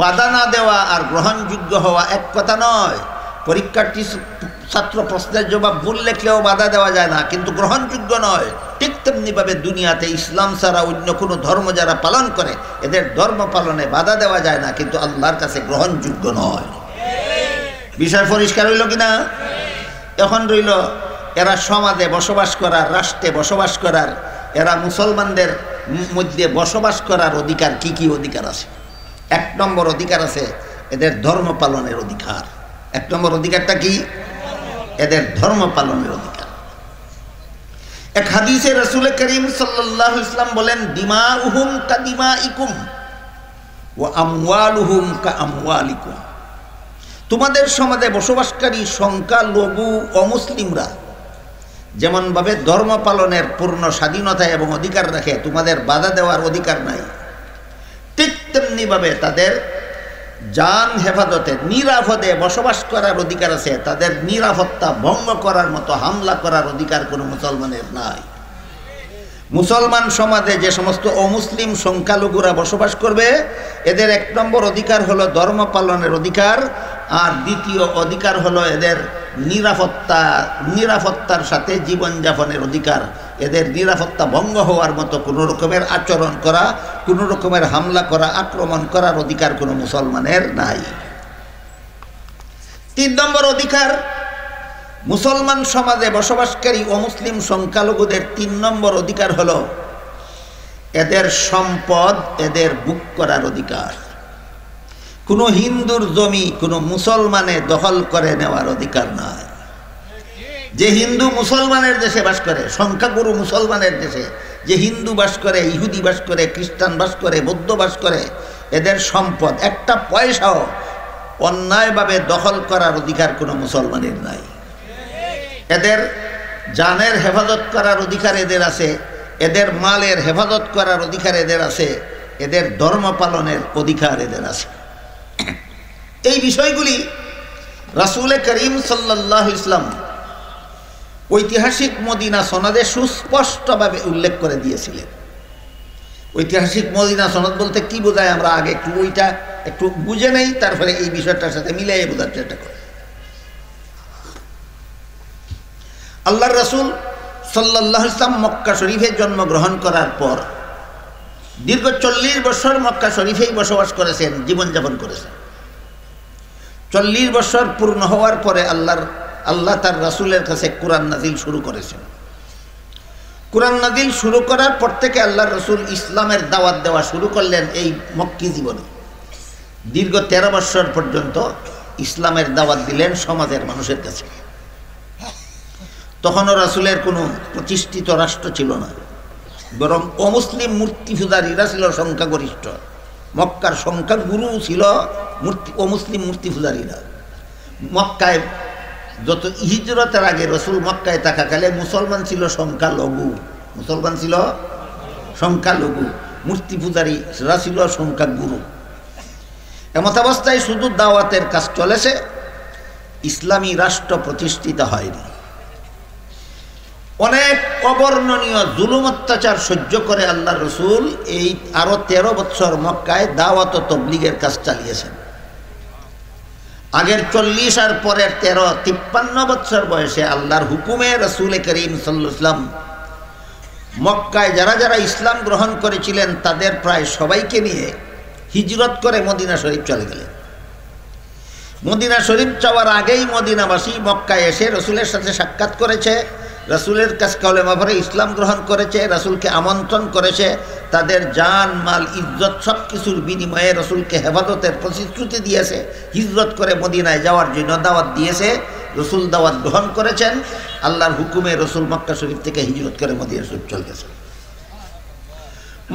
বাধা না দেওয়া আর গ্রহণযোগ্য হওয়া এক কথা নয়। পরীক্ষার্থী ছাত্র প্রশ্নের জবাব ভুল লেখলেও বাধা দেওয়া যায় না, কিন্তু গ্রহণযোগ্য নয়। ঠিক তেমনিভাবে দুনিয়াতে ইসলাম ছাড়া অন্য কোনো ধর্ম যারা পালন করে, এদের ধর্ম পালনে বাধা দেওয়া যায় না, কিন্তু আল্লাহর কাছে গ্রহণযোগ্য নয়। বিষয় পরিষ্কার হইল কিনা? এখন রইল এরা সমাজে বসবাস করার, রাষ্ট্রে বসবাস করার, এরা মুসলমানদের মধ্যে বসবাস করার অধিকার কি কি অধিকার আছে? 1 নম্বর অধিকার আছে এদের ধর্ম পালনের অধিকার। 1 নম্বর অধিকারটা কি? এদের ধর্ম পালনের অধিকার। এক হাদিসে রাসূল করিম সাল্লাল্লাহু আলাইহি ওয়াসাল্লাম বলেন, দিমাউহুম কাদিমাইকুম ওয়া আমওয়ালুহুম কাআমওয়ালিকুম। তোমাদের সমাজে বসবাসকারী সংখ্যালঘু অমুসলিমরা যেমনভাবে ধর্ম পালনের পূর্ণ স্বাধীনতা এবং অধিকার রাখে, তোমাদের বাধা দেওয়ার অধিকার নাই, ঠিক তেমনিভাবে তাদের জান হেফাজতে নিরাপদে বসবাস করার অধিকার আছে। তাদের নিরাপত্তা ভঙ্গ করার মতো হামলা করার অধিকার কোনো মুসলমানের নাই। মুসলমান সমাজে যে সমস্ত অমুসলিম সংখ্যালঘুরা বসবাস করবে, এদের এক নম্বর অধিকার হলো ধর্ম পালনের অধিকার, আর দ্বিতীয় অধিকার হলো এদের নিরাপত্তার সাথে জীবনযাপনের অধিকার। এদের নিরাপত্তা ভঙ্গ হওয়ার মতো কোনো রকমের আচরণ করা, কোনো রকমের হামলা করা, আক্রমণ করার অধিকার কোনো মুসলমানের নাই। ৩ নম্বর অধিকার, মুসলমান সমাজে বসবাসকারী অমুসলিম সংখ্যালঘুদের ৩ নম্বর অধিকার হলো এদের সম্পদ এদের বুক করার অধিকার। কোনো হিন্দুর জমি কোনো মুসলমানে দখল করে নেওয়ার অধিকার নাই। যে হিন্দু মুসলমানের দেশে বাস করে, সংখ্যাগুরু মুসলমানের দেশে যে হিন্দু বাস করে, ইহুদি বাস করে, খ্রিস্টান বাস করে, বৌদ্ধ বাস করে, এদের সম্পদ একটা পয়সাও অন্যায়ভাবে দখল করার অধিকার কোনো মুসলমানের নাই। এদের জানের হেফাজত করার অধিকার এদের আছে, এদের মালের হেফাজত করার অধিকার এদের আছে, এদের ধর্ম পালনের অধিকার এদের আছে। এই বিষয়গুলি রাসূল করিম সাল্লাল্লাহু আলাইহি ওয়াসাল্লাম ঐতিহাসিক মদিনা সনদে সুস্পষ্টভাবে উল্লেখ করে দিয়েছিলেন। ঐতিহাসিক মদিনা সনদ বলতে কি বোঝায় আমরা আগে ওইটা একটু বুঝে নেই, তারপরে এই বিষয়টার সাথে মিলিয়ে বোঝার চেষ্টা করি। আল্লাহর রাসূল সাল্লাল্লাহু আলাইহি ওয়াসাল্লাম মক্কা শরীফে জন্মগ্রহণ করার পর দীর্ঘ 40 বছর মক্কা শরীফেই বসবাস করেছেন, জীবনযাপন করেছেন। 40 বছর পূর্ণ হওয়ার পরে আল্লাহ তার রাসূলের কাছে কোরআন নাজিল শুরু করেছেন। কোরআন নাজিল শুরু করার পর থেকে আল্লাহর রাসূল ইসলামের দাওয়াত দেওয়া শুরু করলেন। এই মক্কি জীবনে দীর্ঘ 13 বছর পর্যন্ত ইসলামের দাওয়াত দিলেন সমাজের মানুষের কাছে। তখনও রাসূলের কোনো প্রতিষ্ঠিত রাষ্ট্র ছিল না, বরং অমুসলিম মূর্তি পূজারীরা ছিল সংখ্যাগরিষ্ঠ। মক্কার সংখ্যাগুরু ছিল অমুসলিম মূর্তি পূজারীরা। মক্কায় যত হিজরতের আগে রাসূল মক্কায় থাকাকালে মুসলমান ছিল সংখ্যালঘু, মূর্তি পূজারীরা ছিল সংখ্যাগুরু। এমত অবস্থায় শুধু দাওয়াতের কাজ চলেছে, ইসলামী রাষ্ট্র প্রতিষ্ঠিত হয়নি। অনেক অবর্ণনীয় জুলুম অত্যাচার সহ্য করে আল্লাহর রাসূল এই আরো 13 বছর মক্কায় দাওয়াত ও তাবলীগের কাজ চালিয়েছেন। আগের 40 আর পরের 53 বছর বয়সে আল্লাহর হুকুমে রাসূল করিম সাল্লাল্লাহু আলাইহি ওয়াসাল্লাম মক্কায় যারা ইসলাম গ্রহণ করেছিলেন তাদের প্রায় সবাইকে নিয়ে হিজরত করে মদিনা শরীফ চলে গেলেন। মদিনা শরীফ যাওয়ার আগেই মদিনাবাসী মক্কায় এসে রাসূলের সাথে সাক্ষাৎ করেছে, রাসূলের কাছে কলেমা পড়ে ইসলাম গ্রহণ করেছে, রাসূলকে আমন্ত্রণ করেছে, তাদের জান মাল ইজ্জত সব কিছুর বিনিময়ে রাসূলকে হেফাজতের প্রতিশ্রুতি দিয়েছে, হিজরত করে মদিনায় যাওয়ার জন্য দাওয়াত দিয়েছে। রাসূল দাওয়াত গ্রহণ করেছেন। আল্লাহর হুকুমে রাসূল মক্কা শরীফ থেকে হিজরত করে মদিনা শরীফ চলে গেছেন।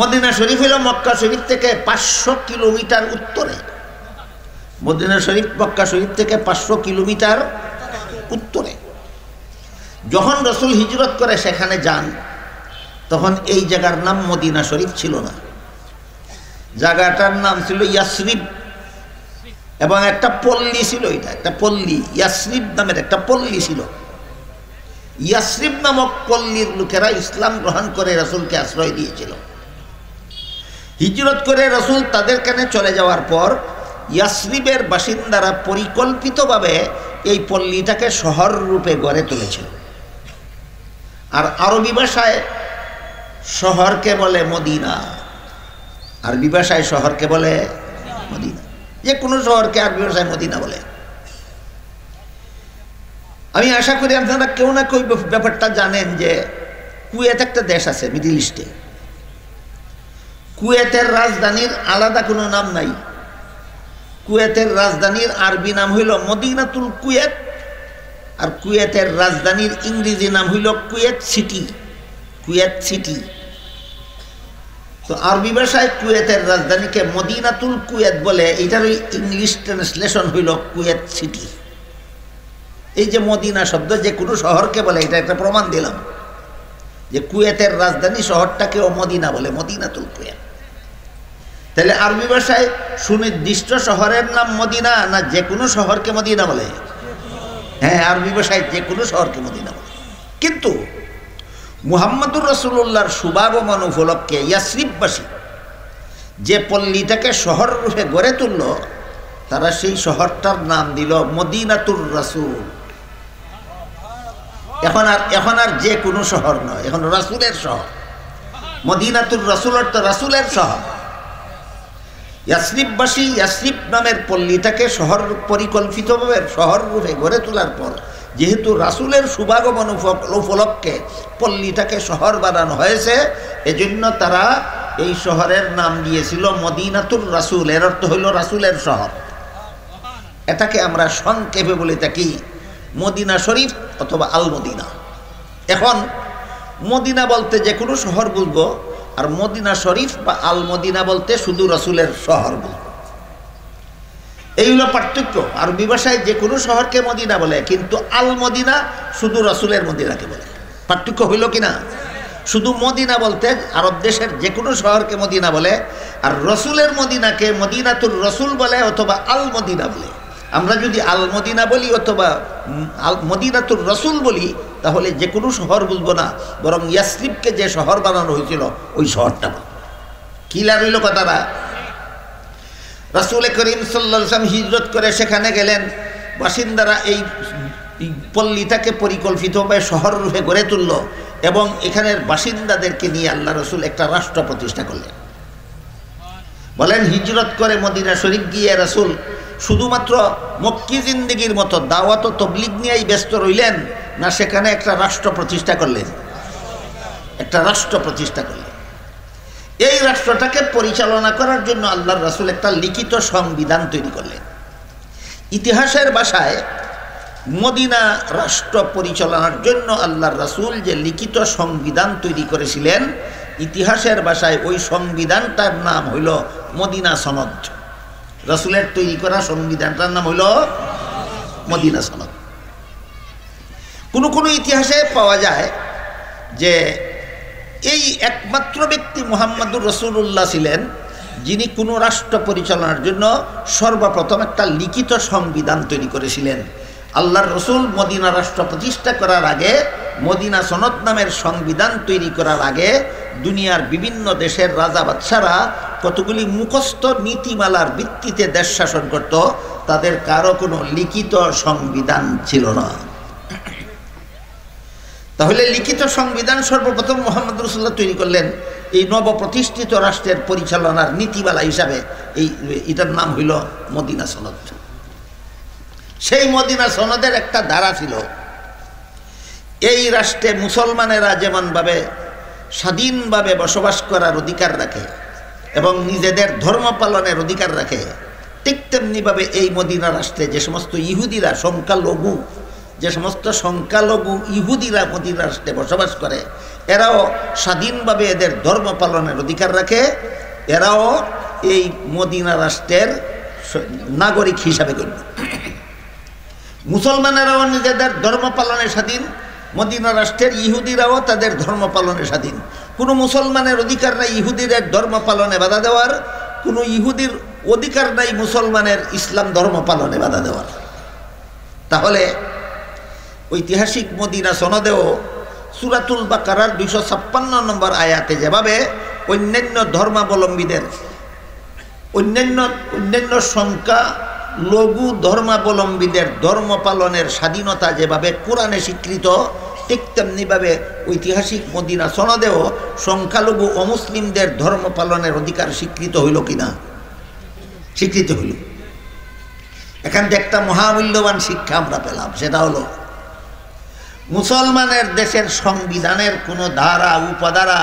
মদিনা শরীফ হলো মক্কা শরীফ থেকে 500 কিলোমিটার উত্তরে। মদিনা শরীফ মক্কা শরীফ থেকে 500 কিলোমিটার উত্তরে। যখন রাসূল হিজরত করে সেখানে যান, তখন এই জায়গার নাম মদিনা শরীফ ছিল না, জায়গাটার নাম ছিল ইয়াসরিব, এবং একটা পল্লী ছিল। এটা একটা পল্লী, ইয়াসরিব নামের একটা পল্লী ছিল। ইয়াসরিব নামক পল্লীর লোকেরা ইসলাম গ্রহণ করে রাসূলকে আশ্রয় দিয়েছিল। হিজরত করে রাসূল তাদের কানে চলে যাওয়ার পর ইয়াসরিবের বাসিন্দারা পরিকল্পিতভাবে এই পল্লীটাকে শহর রূপে গড়ে তুলেছিল। আর আরবি ভাষায় শহরকে বলে মদিনা, আরবি ভাষায় শহরকে বলে মদিনা। যে কোনো শহরকে আরবি ভাষায় মদিনা বলে। আমি আশা করি আপনারা কেউ না কেউ ব্যাপারটা জানেন যে কুয়েত একটা দেশ আছে মিডল ইস্টে। কুয়েতের রাজধানীর আলাদা কোনো নাম নাই। কুয়েতের রাজধানীর আরবি নাম হইল মদিনাতুল কুয়েত, আর কুয়েতের রাজধানীর ইংরেজি নাম হইল কুয়েত সিটি। Kuwait city. তো আরবি ভাষায় কুয়েতের রাজধানীকে মদিনাতুল কুয়েত বলে, এটার ইংলিশ ট্রান্সলেশন হইল কুয়েত সিটি। এই যে মদিনা শব্দ যে কোনো শহরকে বলে, এটা একটা প্রমাণ দিলাম যে কুয়েতের রাজধানী শহরটাকেও মদিনা বলে, মদিনাতুল কুয়েত। তাহলে আরবি ভাষায় সুনির্দিষ্ট শহরের নাম মদিনা না যে কোনো শহরকে মদিনা বলে? হ্যাঁ, আরবি ভাষায় যে কোনো শহরকে মদিনা বলে। কিন্তু মুহাম্মদুর রাসূলুল্লাহর শুভাগমন উপলক্ষে ইয়াসরিববাসী যে পল্লীটাকে শহর রূপে গড়ে তুলল, তারা সেই শহরটার নাম দিল মদিনাতুর রাসূল। এখন আর যে কোনো শহর নয়, এখন রাসূলের শহর। মদিনাতুর রাসূল অর্থ রাসূলের শহর। ইয়াসরিববাসী ইয়াসরিব নামের পল্লীটাকে শহর পরিকল্পিতভাবে শহর রূপে গড়ে তোলার পর, যেহেতু রাসূলের শুভাগমন উপলক্ষে পল্লীটাকে শহর বানানো হয়েছে, এজন্য তারা এই শহরের নাম দিয়েছিল মদিনাতুর রাসূল। এর অর্থ হইল রাসূলের শহর। এটাকে আমরা সংক্ষেপে বলে থাকি মদিনা শরীফ অথবা আল মদিনা। এখন মদিনা বলতে যে কোনো শহর বুঝবো, আর মদিনা শরীফ বা আল মদিনা বলতে শুধু রাসূলের শহর বুঝবো। এই হলো পার্থক্য। আরবি ভাষায় যে কোনো শহরকে মদিনা বলে, কিন্তু আল মদিনা শুধু রাসূলের মদিনাকে বলে। পার্থক্য হইল কিনা? শুধু মদিনা বলতে আরব দেশের যে কোনো শহরকে মদিনা বলে, আর রসুলের মদিনাকে মদিনাতুর রসুল বলে অথবা আল মদিনা বলে। আমরা যদি আল মদিনা বলি অথবা মদিনাতুর রসুল বলি, তাহলে যে কোনো শহর বুঝবো না, বরং ইয়াসরিবকে যে শহর বানানো হয়েছিল ওই শহরটা। কিলা রইল কথাটা? রাসূল করিম সাল্লাল্লাহু আলাইহি ওয়াসাল্লাম হিজরত করে সেখানে গেলেন। বাসিন্দারা এই পল্লীটাকে পরিকল্পিতভাবে শহর রূপে গড়ে তুলল এবং এখানের বাসিন্দাদেরকে নিয়ে আল্লাহ রসুল একটা রাষ্ট্র প্রতিষ্ঠা করলেন। বলেন, হিজরত করে মদিনা শরীফ গিয়ে রাসূল শুধুমাত্র মক্কি জিন্দেগির মতো দাওয়াত ও তবলিগ নিয়েই ব্যস্ত রইলেন, না সেখানে একটা রাষ্ট্র প্রতিষ্ঠা করলেন? একটা রাষ্ট্র প্রতিষ্ঠা করলেন। এই রাষ্ট্রটাকে পরিচালনা করার জন্য আল্লাহর রাসূল একটা লিখিত সংবিধান তৈরি করলেন। ইতিহাসের ভাষায় মদিনা রাষ্ট্র পরিচালনার জন্য আল্লাহর রাসূল যে লিখিত সংবিধান তৈরি করেছিলেন, ইতিহাসের ভাষায় ওই সংবিধানটার নাম হইল মদিনা সনদ। রাসূলের তৈরি করা সংবিধানটার নাম হইল মদিনা সনদ। কোনো ইতিহাসে পাওয়া যায় যে এই একমাত্র ব্যক্তি মুহাম্মদুর রাসূলুল্লাহ ছিলেন যিনি কোনো রাষ্ট্র পরিচালনার জন্য সর্বপ্রথম একটা লিখিত সংবিধান তৈরি করেছিলেন। আল্লাহর রসুল মদিনা রাষ্ট্র প্রতিষ্ঠা করার আগে, মদিনা সনদ নামের সংবিধান তৈরি করার আগে দুনিয়ার বিভিন্ন দেশের রাজা বাদশারা কতগুলি মুখস্থ নীতিমালার ভিত্তিতে দেশ শাসন করত। তাদের কারো কোনো লিখিত সংবিধান ছিল না। তাহলে লিখিত সংবিধান সর্বপ্রথম মুহাম্মদ রাসূলুল্লাহ তৈরি করলেন এই নবপ্রতিষ্ঠিত রাষ্ট্রের পরিচালনার নীতিমালা হিসাবে। এটার নাম হইল মদিনা সনদ। সেই মদিনা সনদের একটা ধারা ছিল, এই রাষ্ট্রে মুসলমানেরা যেমনভাবে স্বাধীনভাবে বসবাস করার অধিকার রাখে এবং নিজেদের ধর্ম পালনের অধিকার রাখে, ঠিক তেমনিভাবে এই মদিনা রাষ্ট্রে যে সমস্ত ইহুদিরা সংখ্যালঘু ইহুদিরা মদিনা রাষ্ট্রে বসবাস করে, এরাও স্বাধীনভাবে এদের ধর্ম পালনের অধিকার রাখে। এরাও এই মদিনা রাষ্ট্রের নাগরিক হিসাবে গণ্য। মুসলমানেরাও নিজেদের ধর্ম পালনে স্বাধীন, মদিনা রাষ্ট্রের ইহুদিরাও তাদের ধর্ম পালনে স্বাধীন। কোনো মুসলমানের অধিকার নাই ইহুদিদের ধর্ম পালনে বাধা দেওয়ার, কোনো ইহুদির অধিকার নাই মুসলমানের ইসলাম ধর্ম পালনে বাধা দেওয়ার। তাহলে ঐতিহাসিক মদিনা সনদেও সূরাতুল বাকারার 256 নম্বর আয়াতে যেভাবে অন্যান্য ধর্মাবলম্বীদের অন্যান্য সংখ্যালঘু ধর্মাবলম্বীদের ধর্ম পালনের স্বাধীনতা যেভাবে কোরআনে স্বীকৃত, ঠিক তেমনিভাবে ঐতিহাসিক মদিনা সনদেও সংখ্যালঘু অমুসলিমদের ধর্ম পালনের অধিকার স্বীকৃত হইল কিনা? স্বীকৃত হইল। এখান থেকে একটা মহামূল্যবান শিক্ষা আমরা পেলাম, সেটা হলো মুসলমানের দেশের সংবিধানের কোনো ধারা উপধারা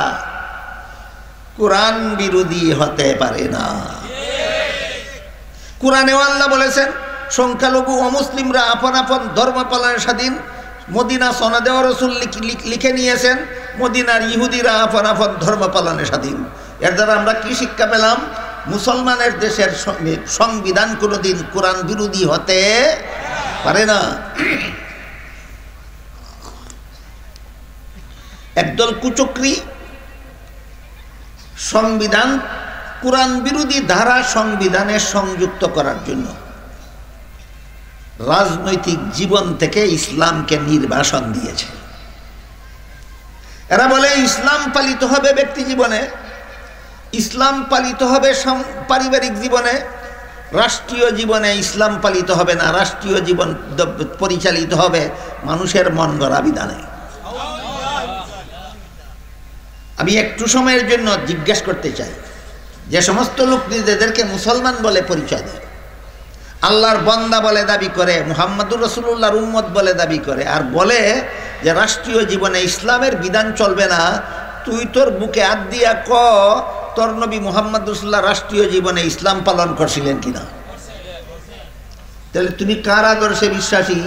কোরআন বিরোধী হতে পারে না। কোরআনেও আল্লাহ বলেছেন সংখ্যালঘু অমুসলিমরা আপন আপন ধর্ম পালনের স্বাধীন। মদিনা সনদেও রাসূল লিখে নিয়েছেন মদিনার ইহুদিরা আপন আপন ধর্ম পালনে স্বাধীন। এর দ্বারা আমরা কি শিক্ষা পেলাম? মুসলমানের দেশের সংবিধান কোনোদিন কোরআন বিরোধী হতে পারে না। একদল কুচক্রী সংবিধান কোরআন বিরোধী ধারা সংবিধানে সংযুক্ত করার জন্য রাজনৈতিক জীবন থেকে ইসলামকে নির্বাসন দিয়েছে। এরা বলে ইসলাম পালিত হবে ব্যক্তি জীবনে, ইসলাম পালিত হবে পারিবারিক জীবনে, রাষ্ট্রীয় জীবনে ইসলাম পালিত হবে না, রাষ্ট্রীয় জীবন পরিচালিত হবে মানুষের মন গড়া বিধানে। আমি একটু সময়ের জন্য জিজ্ঞেস করতে চাই, যে সমস্ত লোক নিজেদেরকে মুসলমান বলে পরিচয় দেয়, আল্লাহর বান্দা বলে দাবি করে, মুহাম্মদুর রাসূলুল্লাহর উম্মত বলে দাবি করে, আর বলে যে রাষ্ট্রীয় জীবনে ইসলামের বিধান চলবে না, তুই তোর বুকে হাত দিয়া ক তোর নবী মুহাম্মদ রাসূলুল্লাহ রাষ্ট্রীয় জীবনে ইসলাম পালন করছিলেন কিনা? তাহলে তুমি কার আদর্শে বিশ্বাসী?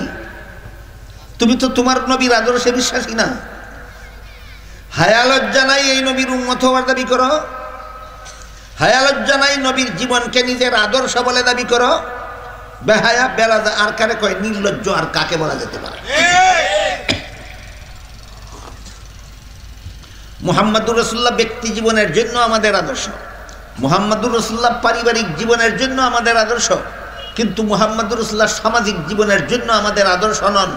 তুমি তো তোমার নবীর আদর্শে বিশ্বাসী না। হায়া লজ্জা নাই এই নবীর উম্মত হওয়ার দাবি করো? হায়া লজ্জা নাই নবীর জীবনকে নিজের আদর্শ বলে দাবি করো? বেহায়া বেলাদা আর কারে কয় নির্লজ্জ আর কাকে বলা যেতে পারে? মুহাম্মদুর রাসূলুল্লাহ ব্যক্তি জীবনের জন্য আমাদের আদর্শ, মুহাম্মদুর রাসূলুল্লাহ পারিবারিক জীবনের জন্য আমাদের আদর্শ, কিন্তু মুহাম্মদুর রাসূলুল্লাহ সামাজিক জীবনের জন্য আমাদের আদর্শ নন।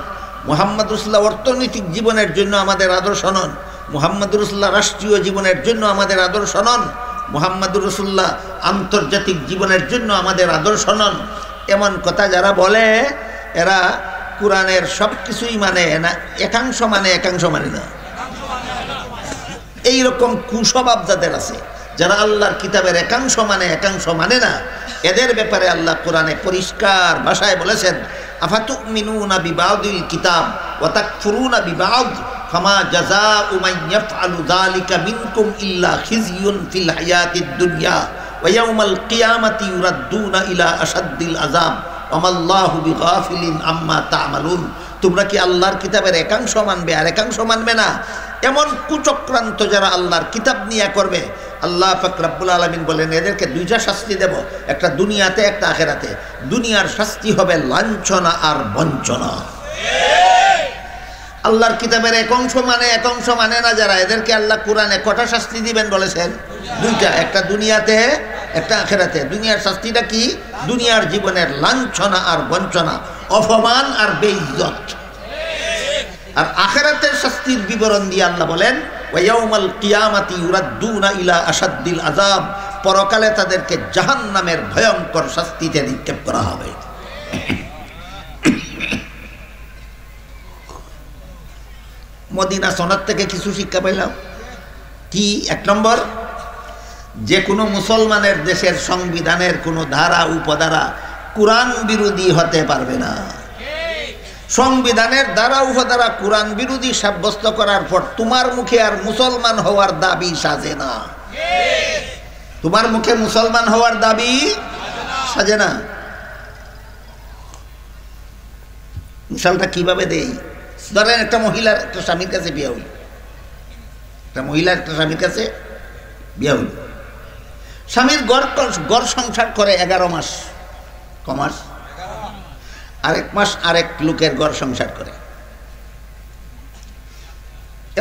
মুহাম্মদুর রাসূলুল্লাহ অর্থনৈতিক জীবনের জন্য আমাদের আদর্শ নন। মুহাম্মদুর রাসূলুল্লাহ রাষ্ট্রীয় জীবনের জন্য আমাদের আদর্শ নন। মুহাম্মদুর রাসূলুল্লাহ আন্তর্জাতিক জীবনের জন্য আমাদের আদর্শ নন। এমন কথা যারা বলে এরা কোরআনের সব কিছুই মানে না, একাংশ মানে একাংশ মানে না। এইরকম কুস্বভাব যাদের আছে, যারা আল্লাহর কিতাবের একাংশ মানে একাংশ মানে না, এদের ব্যাপারে আল্লাহ কোরআনে পরিষ্কার ভাষায় বলেছেন, আফাতুমিনুনা বিবাদিল কিতাব ওয়া তাকফুরুনা বিবাদ ফামা জাযাউ মান ইয়াফআলু যালিকা মিনকুম ইল্লা খিজয়ুন ফিল হায়াতিদ দুনিয়া ওয়া ইয়াউমাল কিয়ামাতি ইউরাদ্দুনা ইলা আশাদ্দিল আযাব ওয়া মাল্লাহু বিগাফিলিন আম্মা তা'মালুন। তোমরা কি আল্লাহর কিতাবের একাংশ মানবে আর একাংশ মানবে না? এমন কুচক্রান্ত যারা আল্লাহর কিতাব নিয়ে করবে, আল্লাহ পাক রব্বুল আলামিন বলেন এদেরকে দুইটা শাস্তি দেব, একটা দুনিয়াতে একটা আখিরাতে। দুনিয়ার শাস্তি হবে লাঞ্ছনা আর বঞ্চনা। আল্লাহর কিতাবের একাংশ মানে না যারা, এদেরকে আল্লাহ কোরআনে কটা শাস্তি দিবেন বলেছেন? দুইটা, একটা দুনিয়াতে একটা আখিরাতে। দুনিয়ার শাস্তিটা কি? দুনিয়ার জীবনের লাঞ্ছনা আর বঞ্চনা, অপমান আর বেইজ্জত। আর আখিরাতের শাস্তির বিবরণ দিয়ে আল্লাহ বলেন ওয়া ইয়াউমাল কিয়ামাতি ইউরাদ্দুনা ইলা আশাদ্দিল আযাব, পরকালে তাদেরকে জাহান্নামের ভয়ঙ্কর শাস্তিতে নিক্ষেপ করা হবে। মদিনা সনদ থেকে কিছু শিক্ষা পেলাম কি? এক নম্বর, যে কোনো মুসলমানের দেশের সংবিধানের কোনো ধারা উপধারা কোরআন বিরোধী হতে পারবে না। সংবিধানের দ্বারা উপধারা কোরআন বিরোধী সাব্যস্ত করার পর তোমার মুখে আর মুসলমান হওয়ার দাবি সাজে না। তোমার মুখে মুসলমান হওয়ার দাবি সাজে না। মিশালটা কিভাবে দেই? ধরেন একটা মহিলার একটা স্বামীর কাছে বিয়ে হইল, একটা মহিলার একটা স্বামীর কাছে বিয়ে হইল। স্বামীর গড় সংসার করে 11 মাস, কমাস আরেক মাস আরেক লোকের ঘর সংসার করে।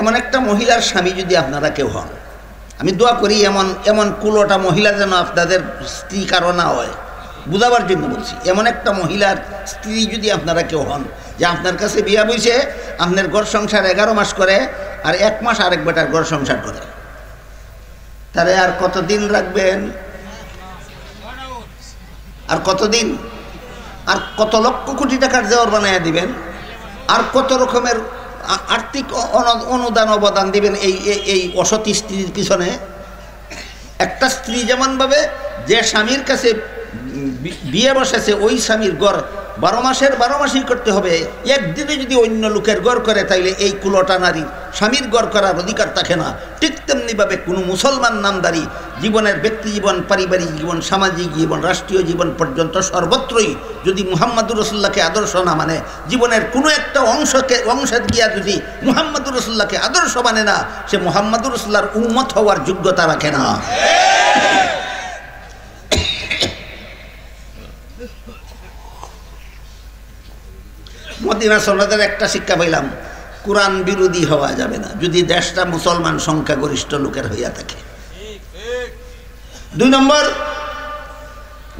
এমন একটা মহিলার স্বামী যদি আপনারা কেউ হন, আমি দোয়া করি এমন এমন কুলোটা মহিলা যেন আপনাদের স্ত্রী কারো না হয়, বুঝাবার জন্য বলছি। এমন একটা মহিলার স্ত্রী যদি আপনারা কেউ হন যে আপনার কাছে বিয়া বইছে, আপনার ঘর সংসার 11 মাস করে আর 1 মাস আরেক বেটার ঘর সংসার করে, তারে আর কতদিন রাখবেন? আর কতদিন? আর কত লক্ষ কোটি টাকার দেওয়ার বানাইয়া দিবেন? আর কত রকমের আর্থিক অনুদান অবদান দিবেন এই অসতী স্ত্রীর পিছনে? একটা স্ত্রী যেমনভাবে যে স্বামীর কাছে বিয়ে বসেছে, ওই স্বামীর ঘর 12 মাসের 12 মাসই করতে হবে। একদিনে যদি অন্য লোকের ঘর করে তাইলে এই কুলোটা নারীর স্বামীর ঘর করার অধিকার থাকে না, ঠিক তেমনিভাবে কোনো মুসলমান নামদারি জীবনের ব্যক্তি জীবন, পারিবারিক জীবন, সামাজিক জীবন, রাষ্ট্রীয় জীবন পর্যন্ত সর্বত্রই যদি মুহাম্মদুর রাসূলুল্লাহকে আদর্শ না মানে, জীবনের কোনো একটা অংশে গিয়া যদি মুহাম্মদুর রাসূলুল্লাহকে আদর্শ মানে না, সে মুহাম্মদুর রাসূলুল্লাহর উম্মত হওয়ার যোগ্যতা রাখে না। মদিনা সনদের একটা শিক্ষা পাইলাম, কোরআন বিরোধী হওয়া যাবে না যদি দেশটা মুসলমান সংখ্যাগরিষ্ঠ লোকের হইয়া থাকে। 2 নম্বর,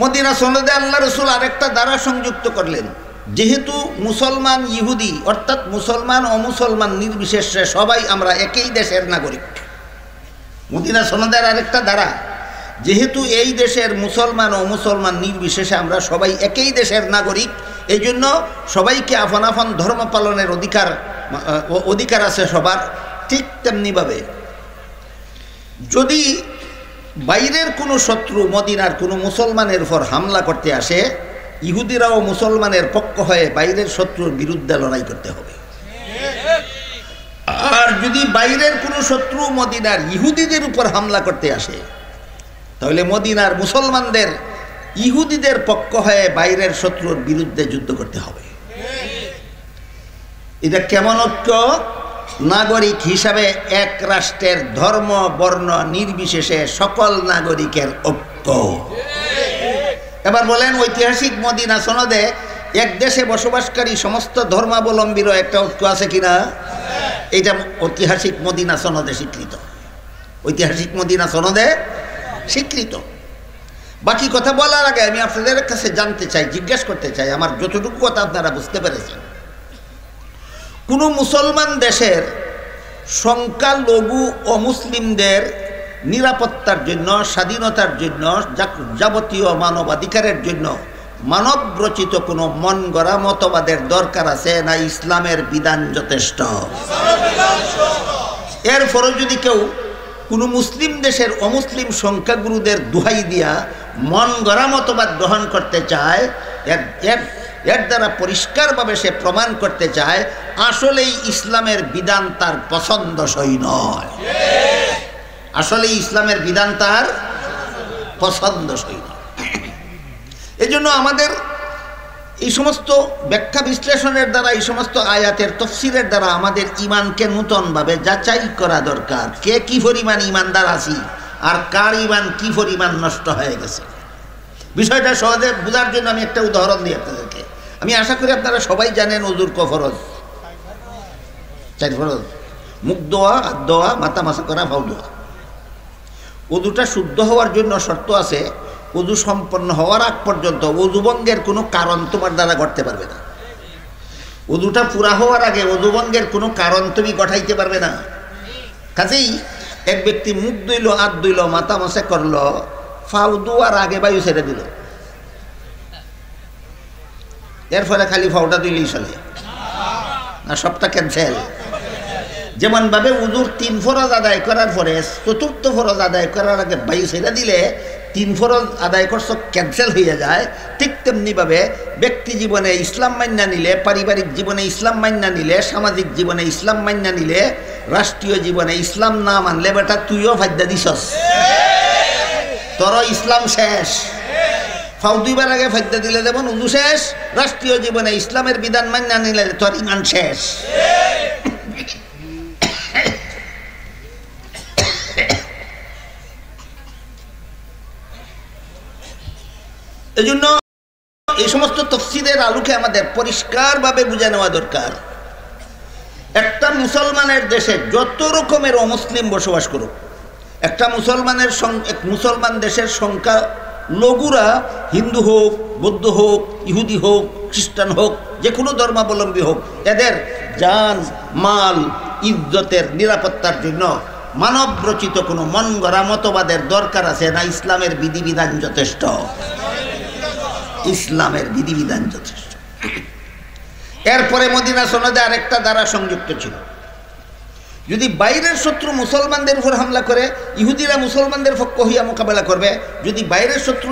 মদিনা সনদে আল্লাহ রসুল আরেকটা দ্বারা সংযুক্ত করলেন, যেহেতু মুসলমান ইহুদি অর্থাৎ মুসলমান অমুসলমান নির্বিশেষে সবাই আমরা একই দেশের নাগরিক। মদিনা সনদের আরেকটা দ্বারা, যেহেতু এই দেশের মুসলমান ও মুসলমান নির্বিশেষে আমরা সবাই একই দেশের নাগরিক, এই জন্য সবাইকে আপন আপন ধর্ম পালনের অধিকার আছে সবার। ঠিক তেমনিভাবে যদি বাইরের কোনো শত্রু মদিনার কোনো মুসলমানের উপর হামলা করতে আসে, ইহুদিরাও মুসলমানের পক্ষ হয়ে বাইরের শত্রুর বিরুদ্ধে লড়াই করতে হবে। আর যদি বাইরের কোনো শত্রু মদিনার ইহুদিদের উপর হামলা করতে আসে, তাহলে মদিনার মুসলমানদের ইহুদিদের পক্ষ হয়ে বাইরের শত্রুর বিরুদ্ধে যুদ্ধ করতে হবে। এটা কেমন ঐক্য? নাগরিক হিসাবে এক রাষ্ট্রের ধর্ম বর্ণ নির্বিশেষে সকল নাগরিকের ঐক্য। এবার বলেন, ঐতিহাসিক মদিনা সনদে এক দেশে বসবাসকারী সমস্ত ধর্মাবলম্বীরও একটা ঐক্য আছে কিনা? এটা ঐতিহাসিক মদিনা সনদে স্বীকৃত, ঐতিহাসিক মদিনা সনদে স্বীকৃত। বাকি কথা বলার আগে আমি আপনাদের কাছে জানতে চাই, জিজ্ঞেস করতে চাই, আমার যতটুকু কথা আপনারা বুঝতে পেরেছেন, কোনো মুসলমান দেশের সংখ্যালঘু অমুসলিমদের নিরাপত্তার জন্য, স্বাধীনতার জন্য, যাবতীয় মানবাধিকারের জন্য মানবরচিত কোনো মন গড়া মতবাদের দরকার আছে না ইসলামের বিধান যথেষ্ট? এরপরও যদি কেউ কোনো মুসলিম দেশের অমুসলিম সংখ্যাগুরুদের দোহাই দিয়া মন গড়া মতবাদ গ্রহণ করতে চায়, এর দ্বারা পরিষ্কারভাবে সে প্রমাণ করতে চায় আসলেই ইসলামের বিধান তার পছন্দসই নয়, আসলেই ইসলামের বিধান তার পছন্দসই নয়। এই জন্য আমাদের এই সমস্ত ব্যাখ্যা বিশ্লেষণের দ্বারা, এই সমস্ত আয়াতের তফসিরের দ্বারা আমাদের ইমানকে নূতনভাবে যাচাই করা দরকার। কে কি পরিমাণ ইমানদার আছি আর কার ইমান কি পরিমাণ নষ্ট হয়ে গেছে। বিষয়টা সহজে বোঝার জন্য আমি একটা উদাহরণ দিই আপনাদেরকে। আমি আশা করি আপনারা সবাই জানেন ওযুর ক ফরজ? 4 ফরজ: মুখ ধোয়া, হাত ধোয়া, মাথা মাসা করা, পাও ধোয়া। ওযুটা শুদ্ধ হওয়ার জন্য শর্ত আছে। ওযু সম্পন্ন হওয়ার আগ পর্যন্ত ওযুভঙ্গের কোনো কারণ তোমার দ্বারা ঘটতে পারবে না। ওযুটা পুরা হওয়ার আগে ওযুভঙ্গের কোনো কারণ তুমি ঘটাইতে পারবে না। কাজেই এক ব্যক্তি মুখ ধুইল, হাত ধুইল, মাথা মাসা করলো, ফাউ ধোয়ার আগে বায়ু ছেড়ে দিল, এর ফলে খালি ফাউটা দিলেই চলে না, সবটা ক্যান্সেল। যেমন ভাবে ওযুর 3 ফরজ আদায় করার পরে 4র্থ ফরজ আদায় করার আগে বায়ু ছেড়ে দিলে 3 ফরজ আদায় করছো ক্যান্সেল হয়ে যায়, ঠিক তেমনিভাবে ব্যক্তি জীবনে ইসলাম মান্যা নিলে, পারিবারিক জীবনে ইসলাম মান্যা নিলে, সামাজিক জীবনে ইসলাম মান্যা নিলে, রাষ্ট্রীয় জীবনে ইসলাম না মানলে বেটা তুইও ফায়দা দিছস, তোর ইসলাম শেষ। ফাউ দুইবার আগে ফায়দা দিলে যেমন ওযু শেষ, রাষ্ট্রীয় জীবনে ইসলামের বিধান মান্যা নিলে তোর ইমান শেষ। এজন্য এই সমস্ত তফসিরের আলোকে আমাদের পরিষ্কারভাবে বুঝে নেওয়া দরকার। একটা মুসলমানের দেশে যত রকমের অমুসলিম বসবাস করুক, একটা মুসলমান দেশের সংখ্যা লঘুরা, হিন্দু হোক, বৌদ্ধ হোক, ইহুদি হোক, খ্রিস্টান হোক, যে কোনো ধর্মাবলম্বী হোক, এদের জান মাল ইজ্জতের নিরাপত্তার জন্য মানব রচিত কোনো মন গড়া মতবাদের দরকার আছে না ইসলামের বিধিবিধান যথেষ্ট? ইসলামের বিধিবিধান যথেষ্ট। এরপরে মদিনা সনদে আরেকটা দ্বারা সংযুক্ত ছিল, যদি বাইরের শত্রু মুসলমানদের উপর হামলা করে, ইহুদিরা মুসলমানদের পক্ষ হইয়া মোকাবেলা করবে। যদি বাইরের শত্রু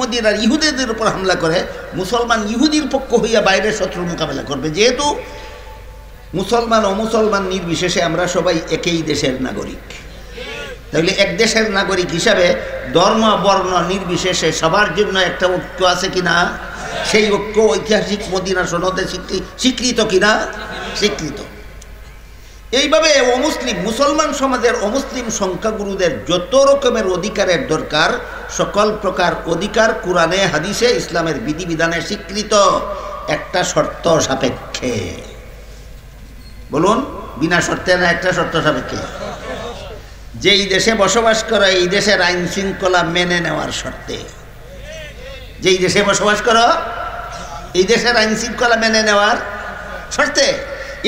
মদিনার ইহুদিদের উপর হামলা করে, মুসলমান ইহুদির পক্ষ হইয়া বাইরের শত্রুর মোকাবেলা করবে। যেহেতু মুসলমান ও মুসলমান নির্বিশেষে আমরা সবাই একই দেশের নাগরিক। তাহলে এক দেশের নাগরিক হিসাবে ধর্ম বর্ণ নির্বিশেষে সবার জন্য একটা ঐক্য আছে কিনা? সেই ঐক্য ঐতিহাসিক মদিনা সনদে স্বীকৃত কিনা? স্বীকৃত। এইভাবে মুসলমান সমাজের অমুসলিম সংখ্যাগুরুদের যত রকমের অধিকারের দরকার, সকল প্রকার অধিকার কোরআনে হাদিসে ইসলামের বিধিবিধানে স্বীকৃত, একটা শর্ত সাপেক্ষে। বলুন, বিনা শর্তে না একটা শর্ত সাপেক্ষে? যেই দেশে বসবাস করো এই দেশের আইন শৃঙ্খলা মেনে নেওয়ার শর্তে। যেই দেশে বসবাস করো এই দেশের আইন শৃঙ্খলা মেনে নেওয়ার শর্তে।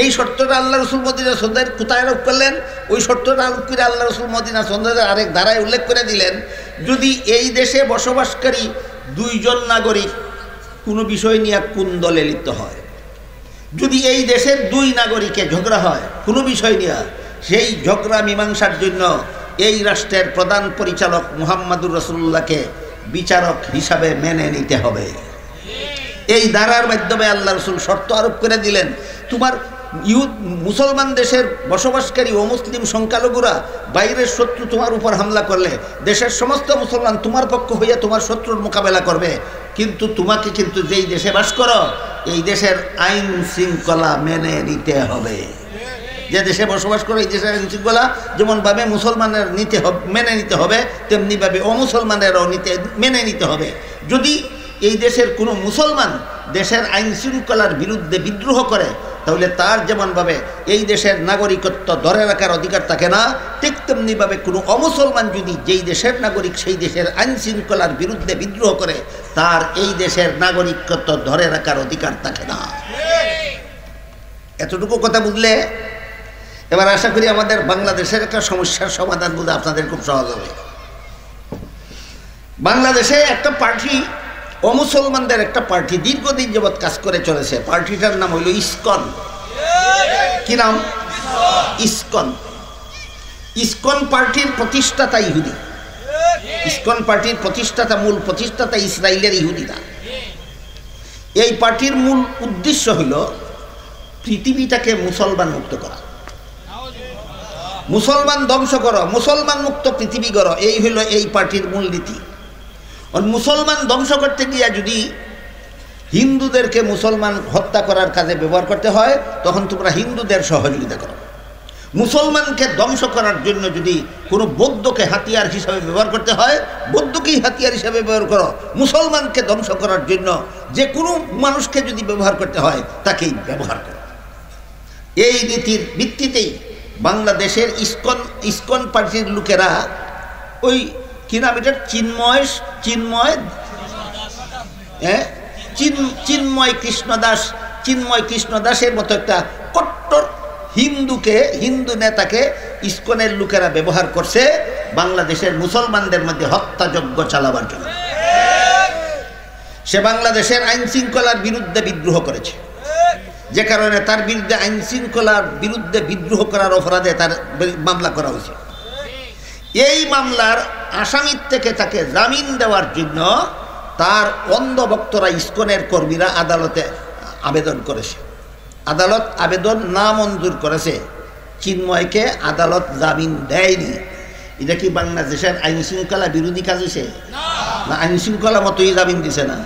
এই শর্তটা আল্লাহ রসুল মদিনা সন্ধ্যায় কোথায় আরোপ করলেন? ওই শর্তটা আরোপ করে আল্লাহ রসুল মদিনা সন্ধ্যায় আরেক ধারায় উল্লেখ করে দিলেন, যদি এই দেশে বসবাসকারী দুইজন নাগরিক কোনো বিষয় নিয়ে কোন দলে লিপ্ত হয়, যদি এই দেশের দুই নাগরিকে ঝগড়া হয় কোনো বিষয় নিয়ে, সেই ঝগড়া মীমাংসার জন্য এই রাষ্ট্রের প্রধান পরিচালক মুহাম্মাদুর রাসূলুল্লাহকে বিচারক হিসাবে মেনে নিতে হবে। এই ধারার মাধ্যমে আল্লাহ রসুল শর্ত আরোপ করে দিলেন, তোমার মুসলমান দেশের বসবাসকারী অমুসলিম সংখ্যালঘুরা বাইরের শত্রু তোমার উপর হামলা করলে দেশের সমস্ত মুসলমান তোমার পক্ষ হইয়া তোমার শত্রুর মোকাবেলা করবে, কিন্তু তোমাকে কিন্তু যেই দেশে বাস করো এই দেশের আইন শৃঙ্খলা মেনে নিতে হবে। যে দেশে বসবাস করে এই দেশের আইন শৃঙ্খলা যেমনভাবে মুসলমানের মেনে নিতে হবে, তেমনিভাবে অমুসলমানেরও মেনে নিতে হবে। যদি এই দেশের কোনো মুসলমান দেশের আইন শৃঙ্খলার বিরুদ্ধে বিদ্রোহ করে, তাহলে তার যেমনভাবে এই দেশের নাগরিকত্ব ধরে রাখার অধিকার থাকে না, ঠিক তেমনিভাবে কোনো অমুসলমান যদি যেই দেশের নাগরিক সেই দেশের আইন শৃঙ্খলার বিরুদ্ধে বিদ্রোহ করে, তার এই দেশের নাগরিকত্ব ধরে রাখার অধিকার থাকে না। এতটুকু কথা বুঝলে এবার আশা করি আমাদের বাংলাদেশের একটা সমস্যার সমাধান বোঝা আপনাদের খুব সহজ হবে। বাংলাদেশে একটা পার্টি, অমুসলমানদের একটা পার্টি দীর্ঘদিন যাবৎ কাজ করে চলেছে। পার্টিটার নাম হইল ইসকন। কি নাম? ইসকন। ইসকন পার্টির প্রতিষ্ঠাতা ইহুদি। ইসকন পার্টির প্রতিষ্ঠাতা, মূল প্রতিষ্ঠাতা ইসরায়েলের ইহুদিরা। এই পার্টির মূল উদ্দেশ্য হইল পৃথিবীটাকে মুসলমান মুক্ত করা, মুসলমান ধ্বংস করো, মুসলমান মুক্ত পৃথিবী করো, এই হইল এই পার্টির মূল নীতি। মুসলমান ধ্বংস করতে গিয়া যদি হিন্দুদেরকে মুসলমান হত্যা করার কাজে ব্যবহার করতে হয়, তখন তোমরা হিন্দুদের সহযোগিতা করো। মুসলমানকে ধ্বংস করার জন্য যদি কোনো বৌদ্ধকে হাতিয়ার হিসাবে ব্যবহার করতে হয়, বৌদ্ধকেই হাতিয়ার হিসাবে ব্যবহার করো। মুসলমানকে ধ্বংস করার জন্য যে কোনো মানুষকে যদি ব্যবহার করতে হয়, তাকেই ব্যবহার করো। এই নীতির ভিত্তিতেই বাংলাদেশের ইসকন পার্টির লোকেরা ওই কি নাম এটা, চিন্ময় কৃষ্ণ দাসের মতো একটা কট্টর হিন্দু নেতাকে ইসকনের লোকেরা ব্যবহার করছে বাংলাদেশের মুসলমানদের মধ্যে হত্যাযজ্ঞ চালাবার জন্য। সে বাংলাদেশের আইন শৃঙ্খলার বিরুদ্ধে বিদ্রোহ করেছে, যে কারণে তার বিরুদ্ধে আইন শৃঙ্খলার বিরুদ্ধে বিদ্রোহ করার অপরাধে তার মামলা করা হয়েছে। এই মামলার আসামির থেকে তাকে জামিন দেওয়ার জন্য তার অন্ধভক্তরা, ইসকনের কর্মীরা আদালতে আবেদন করেছে। আদালত আবেদন না মঞ্জুর করেছে। চিন্ময়কে আদালত জামিন দেয়নি। এটা কি বাংলাদেশের আইন শৃঙ্খলা বিরোধী কাজ হয়েছে? না, আইন শৃঙ্খলা মতোই জামিন দিছে না।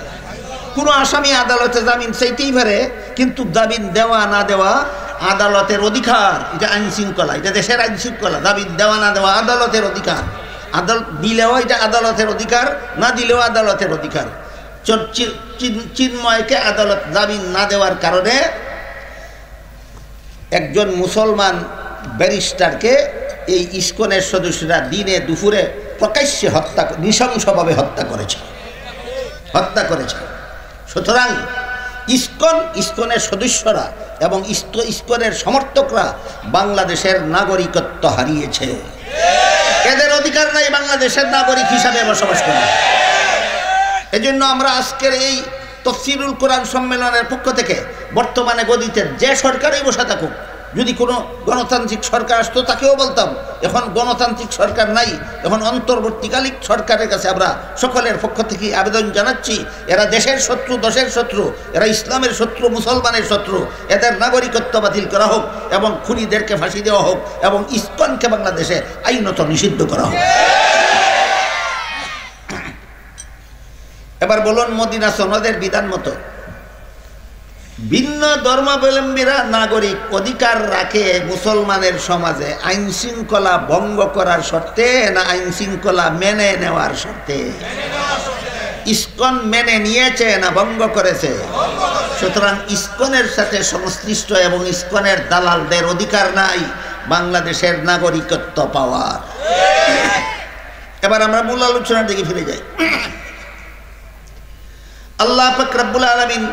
কোনো আসামি আদালতে জামিন চাইতেই পারে, কিন্তু জামিন দেওয়া না দেওয়া আদালতের অধিকার। এটা আইন শৃঙ্খলা, এটা দেশের আইন শৃঙ্খলা। জামিন দেওয়া না দেওয়া আদালতের অধিকার। আদালত দিলেও এটা আদালতের অধিকার, না দিলেও আদালতের অধিকার। চিন্ময়কে আদালত জামিন না দেওয়ার কারণে একজন মুসলমান ব্যারিস্টারকে এই ইসকনের সদস্যরা দিনে দুপুরে প্রকাশ্যে নৃশংসভাবে হত্যা করেছে। সুতরাং ইসকনের সদস্যরা এবং ইসকনের সমর্থকরা বাংলাদেশের নাগরিকত্ব হারিয়েছে। এদের অধিকার নাই বাংলাদেশের নাগরিক হিসাবে বসবাস করা। এজন্য আমরা আজকের এই তফসিরুল কোরআন সম্মেলনের পক্ষ থেকে বর্তমানে গদিতে যে সরকারই বসে থাকুক, যদি কোনো গণতান্ত্রিক সরকার আসতো তাকেও বলতাম। এখন গণতান্ত্রিক সরকার নাই, এখন অন্তর্বর্তীকালীন সরকারের কাছে আমরা সকলের পক্ষ থেকে আবেদন জানাচ্ছি, এরা দেশের শত্রু, দশের শত্রু, এরা ইসলামের শত্রু, মুসলমানের শত্রু, এদের নাগরিকত্ব বাতিল করা হোক এবং খুনিদেরকে ফাঁসি দেওয়া হোক এবং ইসকনকে বাংলাদেশে আইনত নিষিদ্ধ করা হোক। এবার বলুন, মদিনা সনদের বিধান মতো ভিন্ন ধর্মাবলম্বীরা নাগরিক অধিকার রাখে মুসলমানের সমাজে আইন শৃঙ্খলা ভঙ্গ করার শর্তে না আইন শৃঙ্খলা মেনে নেওয়ার শর্তে? ইসকন মেনে নিয়েছে না ভঙ্গ করেছে? সুতরাং ইসকনের সাথে সংশ্লিষ্ট এবং ইসকনের দালালদের অধিকার নাই বাংলাদেশের নাগরিকত্ব পাওয়ার। এবার আমরা মূল আলোচনার দিকে ফিরে যাই। আল্লাহ পাক রব্বুল আলামিন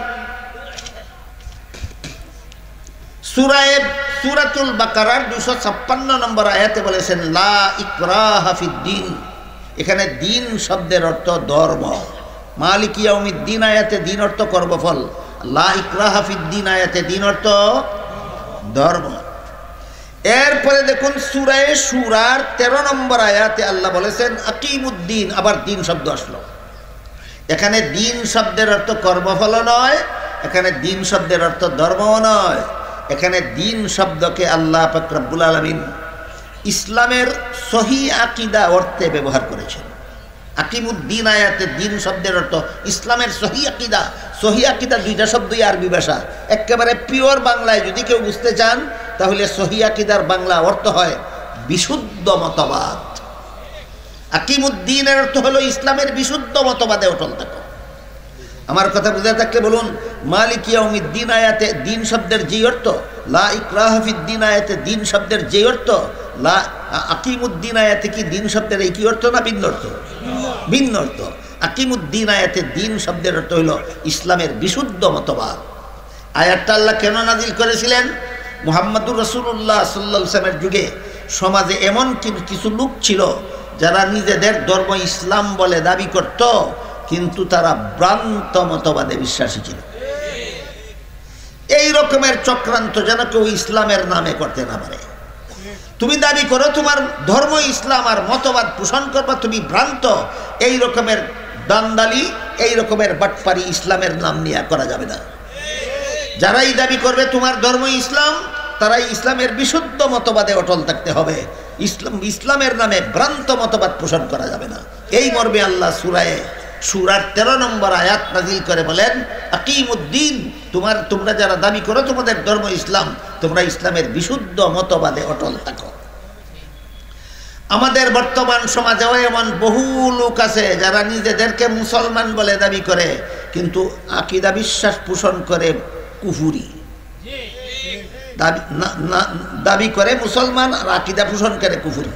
সূরাতুল বাকারার 256 নম্বর আয়াতে বলেছেন, লা ইকরাহা ফিদ্দিন। এখানে দিন শব্দের অর্থ ধর্ম। মালিক ইয়াউমিদ্দিন আয়াতে দিন অর্থ কর্মফল, লা ইকরাহা ফিদ্দিন আয়াতে দিন অর্থ ধর্ম। এরপরে দেখুন সূরা শূরার 13 নম্বর আয়াতে আল্লাহ বলেছেন আকিমুদ্দিন, আবার দিন শব্দ আসলো। এখানে দিন শব্দের অর্থ কর্মফল নয়, এখানে দিন শব্দের অর্থ ধর্মও নয়, এখানে দিন শব্দকে আল্লাহ পাক রব্বুল আলামিন ইসলামের সহি আকীদা অর্থে ব্যবহার করেছেন। আকিমুদ্দিন আয়াতে দিন শব্দের অর্থ ইসলামের সহি আকীদা। সহি আকীদা দুইটা শব্দই আরবি ভাষা, একেবারে পিওর বাংলায় যদি কেউ বুঝতে চান তাহলে সহি আকীদার বাংলা অর্থ হয় বিশুদ্ধ মতবাদ। আকিমুদ্দিনের অর্থ হলো ইসলামের বিশুদ্ধ মতবাদে অটল থাকো। আমার কথা বুঝে থাকলে বলুন, মালিক ইয়াউমিদ্দিন আয়াতে দিন শব্দের যে অর্থ, লা ইকরাহা ফিদ্দিন আয়াতে দিন শব্দের যে অর্থ, লা আকিমুদ্দিন আয়াতে কি দিন শব্দের এই কি অর্থ না ভিন্ন অর্থ? ভিন্ন অর্থ। আকিমুদ্দিন আয়াতে দিন শব্দের অর্থ হলো ইসলামের বিশুদ্ধ মতবাদ। আয়াতটা আল্লাহ কেন নাজিল করেছিলেন? মুহাম্মদুর রাসূলুল্লাহ সাল্লাল্লাহু আলাইহি ওয়াসাল্লামের যুগে সমাজে এমন কিছু লোক ছিল যারা নিজেদের ধর্ম ইসলাম বলে দাবি করত, কিন্তু তারা ভ্রান্ত মতবাদে বিশ্বাসী ছিল। এই রকমের চক্রান্ত যেন কেউ ইসলামের নামে করতে না পারে। তুমি দাবি করো তোমার ধর্ম ইসলাম আর মতবাদ পোষণ করবা, তুমি ভ্রান্ত। এই রকমের দান্দালি, এই রকমের বাটপারি ইসলামের নাম নিয়ে করা যাবে না। যারাই দাবি করবে তোমার ধর্ম ইসলাম, তারাই ইসলামের বিশুদ্ধ মতবাদে অটল থাকতে হবে। ইসলামের নামে ভ্রান্ত মতবাদ পোষণ করা যাবে না। এই মর্মে আল্লাহ সূরার 13 নম্বর আয়াত নাযিল করে বলেন, আকিমুদ্দিন, তোমরা যারা দাবি করো তোমাদের ধর্ম ইসলাম, তোমরা ইসলামের বিশুদ্ধ মতবাদে অটল থাকো। আমাদের বর্তমান সমাজেও এমন বহু লোক আছে যারা নিজেদেরকে মুসলমান বলে দাবি করে, কিন্তু আকীদা বিশ্বাস পোষণ করে কুফরি। দাবি করে মুসলমান আর আকীদা পোষণ করে কুফরি।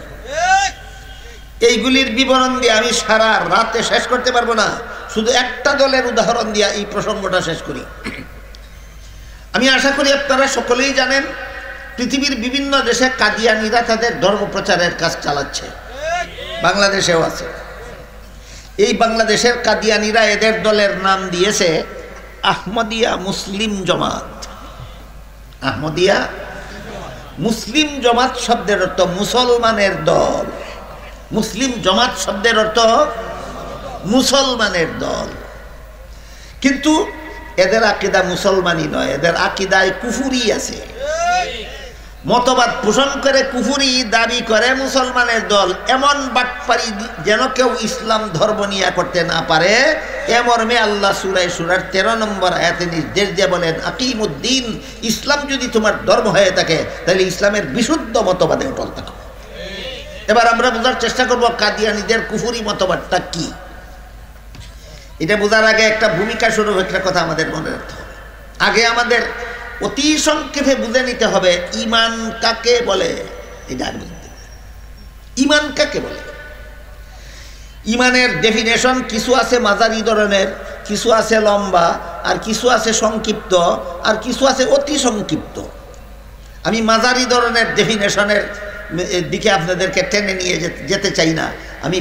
এইগুলির বিবরণ দিয়ে আমি সারা রাতে শেষ করতে পারবো না। শুধু একটা দলের উদাহরণ দিয়ে এই প্রসঙ্গটা শেষ করি। আমি আশা করি আপনারা সকলেই জানেন, পৃথিবীর বিভিন্ন দেশে কাদিয়ানীরা তাদের ধর্ম প্রচারের কাজ চালাচ্ছে, বাংলাদেশেও আছে। এই বাংলাদেশের কাদিয়ানীরা এদের দলের নাম দিয়েছে আহমদিয়া মুসলিম জমাত। আহমদিয়া মুসলিম জমাত শব্দের অর্থ মুসলমানের দল। মুসলিম জমাত শব্দের অর্থ মুসলমানের দল, কিন্তু এদের আকীদা মুসলমানই নয়, এদের আকীদায় কুফরি আছে। মতবাদ পোষণ করে কুফরি, দাবি করে মুসলমানের দল। এমন বাটপারি যেন কেউ ইসলাম ধর্ম নিয়ে করতে না পারে, এ মর্মে আল্লাহ সূরার 13 নম্বর আয়াতে নির্দেশ দিয়ে বলেন, আকিমুদ্দিন, ইসলাম যদি তোমার ধর্ম হয়ে থাকে তাহলে ইসলামের বিশুদ্ধ মতবাদে অটল থাকো। এবার আমরা বোঝার চেষ্টা করব কাদিয়ানীদের কুফরি মতবাদটা কি। এটা বোঝার আগে একটা ভূমিকা স্বরূপ একটা কথা আমাদের মনে রাখতে হবে। আগে আমাদের অতি সংক্ষেপে বুঝে নিতে হবে ঈমান কাকে বলে। এটা বুঝতে হবে ঈমান কাকে বলে। ঈমানের ডেফিনেশন কিছু আছে মাঝারি ধরনের, কিছু আছে লম্বা, আর কিছু আছে সংক্ষিপ্ত, আর কিছু আছে অতি সংক্ষিপ্ত। আমি মাঝারি ধরনের ডেফিনেশনের দিকে আপনাদেরকে টেনে নিয়ে যেতে চাই না, আমি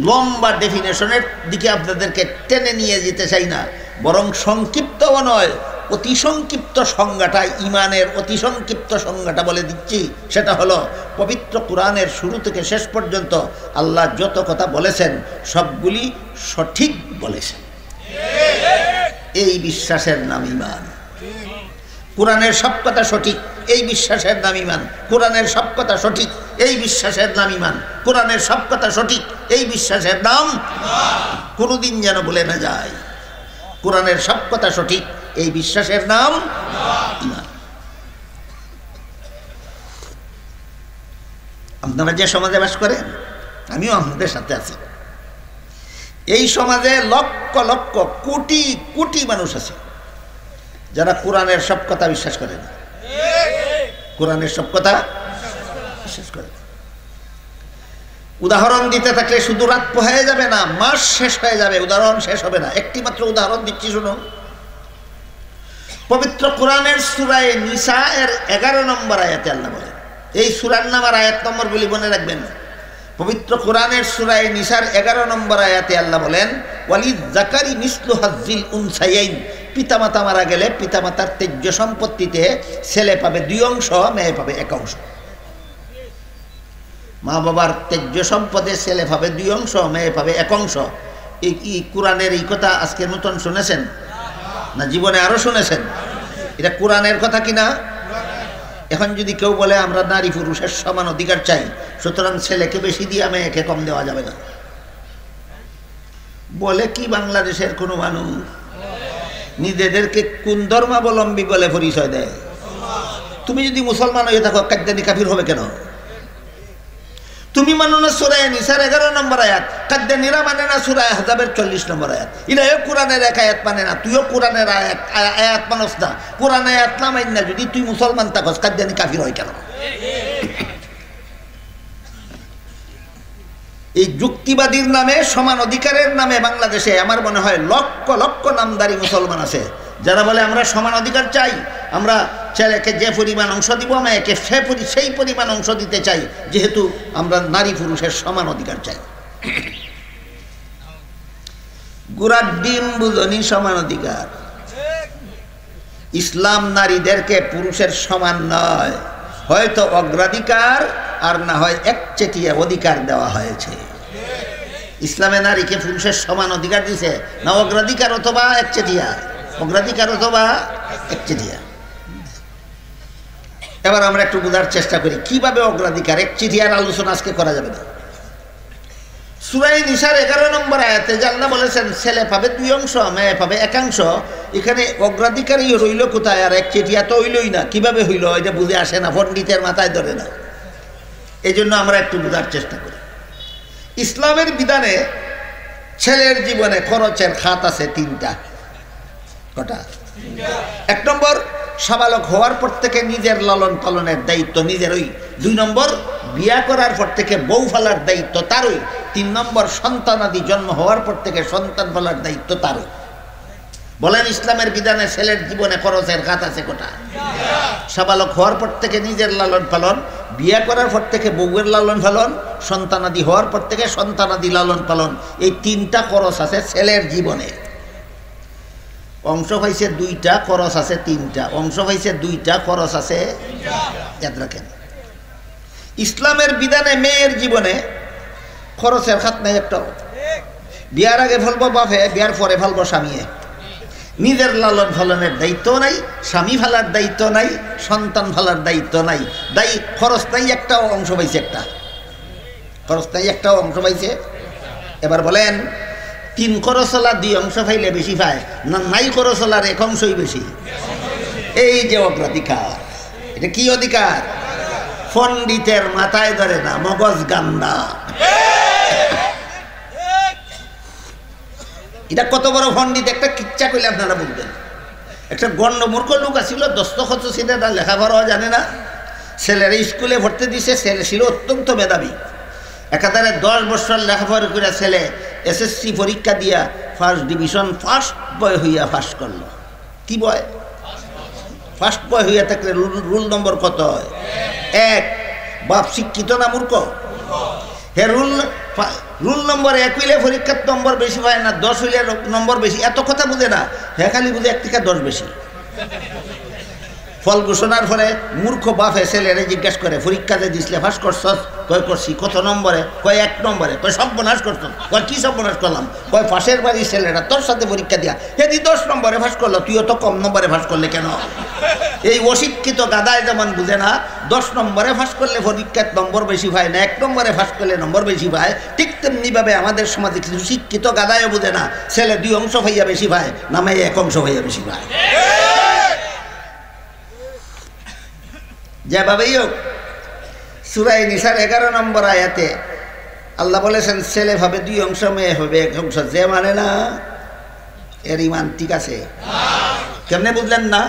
লম্বা ডেফিনেশনের দিকে আপনাদেরকে টেনে নিয়ে যেতে চাই না, বরং সংক্ষিপ্তও নয় অতি সংক্ষিপ্ত সংজ্ঞাটা, ইমানের অতি সংক্ষিপ্ত সংজ্ঞাটা বলে দিচ্ছি। সেটা হলো পবিত্র কোরআনের শুরু থেকে শেষ পর্যন্ত আল্লাহ যত কথা বলেছেন সবগুলি সঠিক বলেছেন, এই বিশ্বাসের নাম ঈমান। কোরআনের সব কথা সঠিক, এই বিশ্বাসের নাম ঈমান। কোরআনের সব কথা সঠিক, এই বিশ্বাসের নাম ঈমান। কোরআনের সব কথা সঠিক, এই বিশ্বাসের নাম কোনোদিন যেন ভুলে না যায়। কোরআনের সব কথা সঠিক, এই বিশ্বাসের নাম ঈমান। আপনারা যে সমাজে বাস করেন, আমিও আপনাদের সাথে আছি, এই সমাজে লক্ষ লক্ষ কোটি কোটি মানুষ আছে যারা কোরআনের সব কথা বিশ্বাস করে না। কোরআনের সব কথা বিশ্বাস করে। উদাহরণ দিতে থাকলে শুধু রাত পোহায় যাবে না, মাস শেষ হয়ে যাবে, উদাহরণ শেষ হবে না। একটি মাত্র উদাহরণ দিচ্ছি, শুনুন। পবিত্র কোরআনের সূরা নিসা এর 11 নম্বর আয়াতে আল্লাহ বলেন, এই সূরার নাম আর আয়াত নম্বরগুলি মনে রাখবেন। পবিত্র কোরআনের সূরা নিসার 11 নম্বর আয়াতে আল্লাহ বলেন, ওয়ালিদ যাকারি মিসলু হাজ্জিল উনসায়াইন, পিতামাতা মারা গেলে পিতামাতার তেজ্য সম্পত্তিতে ছেলে পাবে 2 অংশ, মেয়ে পাবে 1 অংশ। মা বাবার তেজ্য সম্পদে ছেলে পাবে 2 অংশ, মেয়ে পাবে 1 অংশ। এই কি কোরআনের এই কথা আজকে নতুন শুনেছেন না জীবনে আরো শুনেছেন? এটা কোরআনের কথা কিনা? এখন যদি কেউ বলে আমরা নারী পুরুষের সমান অধিকার চাই, সুতরাং ছেলেকে বেশি দিয়ে মেয়েকে কম দেওয়া যাবে না, বলে কি বাংলাদেশের কোনো মানুষ নিজেদেরকে কোন ধর্মাবলম্বী বলে পরিচয় দেয়? তুমি যদি মুসলমান হয়ে থাকো, কাদ্দানি কাফির হবে কেন? তুমি মানো না সূরা নিসার 11 নম্বর আয়াত, কাদ্দানিরা মানে না সূরা আহজাবের 40 নম্বর আয়াত। এরাও কোরআনের এক আয়াত মানে না, তুইও কোরআনের আয়াত মানস না। কোরআন আয়াত না মাইন না যদি তুই মুসলমান থাকস, কাদ্দানি কাফির হয় কেন? এই যুক্তিবাদীর নামে, সমান অধিকারের নামে বাংলাদেশে আমার মনে হয় লক্ষ লক্ষ নামদারি মুসলমান আছে যারা বলে আমরা সমান অধিকার চাই, আমরা ছেলেকে যে পরিমাণ অংশ দিব, মেয়েকে সেই পরিমাণ অংশ দিতে চাই, যেহেতু আমরা নারী পুরুষের সমান অধিকার চাই। গুড়ার ডিম বুঝনি সমান অধিকার। ইসলাম নারীদেরকে পুরুষের সমান নয়, হয়তো অগ্রাধিকার আর না হয় একচেটিয়া অধিকার দেওয়া হয়েছে। ইসলামে নারীকে পুরুষের সমান অধিকার দিছে না অগ্রাধিকার অথবা একচেটিয়া? অগ্রাধিকার অথবা একচেটিয়া। এবার আমরা একটু বোঝার চেষ্টা করি কিভাবে অগ্রাধিকার একচেটিয়ার আলোচনা আজকে করা যাবে না। সূরা নিসার 11 নম্বর আয়াতে আল্লাহ বলেছেন ছেলে পাবে 2 অংশ, মেয়ে পাবে 1 অংশ। এখানে অগ্রাধিকারই রইল কোথায়? আর একচেটিয়া তো হইলই না। কিভাবে হইল এটা বুঝে আসে না, পণ্ডিতের মাথায় ধরে না। এই জন্য আমরা একটু বোঝার চেষ্টা করি। ইসলামের বিধানে ছেলের জীবনে খরচের খাত আছে 3টা। কটা? 1 নম্বর, সাবালক হওয়ার পর থেকে নিজের লালন পালনের দায়িত্ব নিজেরই। 2 নম্বর, বিয়া করার পর থেকে বউ ফেলার দায়িত্ব তারই। 3 নম্বর, সন্তানাদি জন্ম হওয়ার পর থেকে সন্তান ফেলার দায়িত্ব তারই। বলেন ইসলামের বিধানে ছেলের জীবনে খরচের খাত আছে কটা? সাবালক হওয়ার পর থেকে নিজের লালন পালন, বিয়া করার পর থেকে বউয়ের লালন পালন, সন্তানাদি হওয়ার পর থেকে সন্তানাদি লালন পালন। এই 3টা খরচ আছে ছেলের জীবনে। অংশ পাইছে 2টা, খরচ আছে 3টা। অংশ পাইছে 2টা, খরচ আছে 1 রাখেন। ইসলামের বিধানে মেয়ের জীবনে খরচের খাত নাই একটাও। বিয়ার আগে ফেলবো বাপে, বিয়ার পরে ফেলবো স্বামীয়ে। নিজের লালন পালনের দায়িত্ব নাই, স্বামী ফেলার দায়িত্ব নাই, সন্তান ফেলার দায়িত্ব নাই। খরচ নাই একটাও, অংশ পাইছে একটা। খরচ নাই একটাও, অংশ পাইছে। এবার বলেন 3 খরচলা 2 অংশ পাইলে বেশি পায় না নাই খরচলার 1 অংশই বেশি? এই যে অগ্রাধিকার, এটা কি অধিকার? পণ্ডিতের মাথায় ধরে না, মগজ গান্ডা। এটা কত বড় পণ্ডিত একটা কিচ্ছা কইলে আপনারা বলবেন। একটা গণ্ডমূর্খ লোক আছিল, দস্তখত ছিল না, লেখাপড়াও জানে না। ছেলের স্কুলে ভর্তি দিছে, ছেলে ছিল অত্যন্ত মেধাবী। একাধারে 10 বছর লেখাপড়া করে ছেলে এসএসসি পরীক্ষা দিয়া ফার্স্ট ডিভিশন, ফার্স্ট বয় হইয়া পাস করলো। কি বয়? ফার্স্ট বয় হইয়া থাকলে রুল নম্বর কত হয়? 1। বাপ শিক্ষিত না মূর্খ? হে রুল নম্বর 1 হইলে পরীক্ষার নম্বর বেশি হয় না, 10 হইলে নম্বর বেশি। এত কথা বুঝে না, হে খালি বুঝে 1 থেকে 10 বেশি। ফল ঘোষণার পরে মূর্খ বাপে ছেলেরে জিজ্ঞেস করে পরীক্ষাতে দিসলে ফাঁস করছস? কয় করছি। কত নম্বরে? কয় 1 নম্বরে। কয় সর্বনাশ করছ? কয় কি সর্বনাশ করলাম? কয় পাশের বাড়ির ছেলেরা তোর সাথে পরীক্ষা দিয়া হেদি 10 নম্বরে ফাঁস করলো, তুইও তো কম নম্বরে ফাঁস করলে কেন? এই অশিক্ষিত গাদায় যেমন বুঝে না 10 নম্বরে ফাঁস করলে পরীক্ষার নম্বর বেশি পায় না, 1 নম্বরে ফাঁস করলে নম্বর বেশি পায়, ঠিক তেমনিভাবে আমাদের সমাজে কিছু শিক্ষিত গাদায়ও বুঝে না ছেলে 2 অংশ হইয়া বেশি পায় না মেয়ে 1 অংশ হইয়া বেশি পায়। যেভাবেই হোক সূরা নিসার 11 নম্বর আয়াতে আল্লাহ বলেছেন ছেলে ভাবে 2 অংশ, মেয়ে হবে 1 অংশ। যে মানে না এর ইমান ঠিক আছে। কেমনে বুঝলেন না?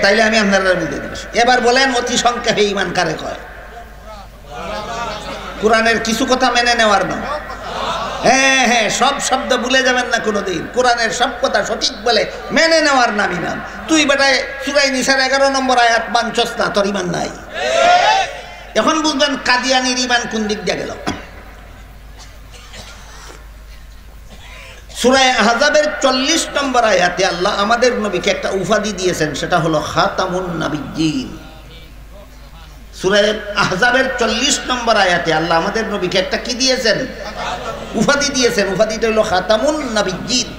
তাইলে আমি আপনারা বুঝে দিচ্ছি। এবার বলেন অতি সংক্ষেপে ইমান কারে কয়? কোরআনের কিছু কথা মেনে নেওয়ার নয়। হ্যাঁ হ্যাঁ, সব শব্দ ভুলে যাবেন না কোনোদিন। কোরআনের সব কথা সঠিক বলে মেনে নেওয়ার নাম ইমান। তুই বেটায় সূরা নিসার 11 নম্বর আয়াত মানছস না, তোর ইমান নাই। এখন বুঝবেন কাদিয়ানির ইমান কোন দিক দিয়ে গেল। সূরা আহজাবের 40 নম্বর আয়াতে আল্লাহ আমাদের নবীকে একটা উপাধি দিয়েছেন, সেটা হলো খাতামুন নবিয়্যিন। সূরা আহজাবের 40 নম্বর আয়াতে আল্লাহ আমাদের নবীকে একটা কি দিয়েছেন? উপাধি দিয়েছেন। উপাধিটা হলো খাতামুন নবিয়্যিন।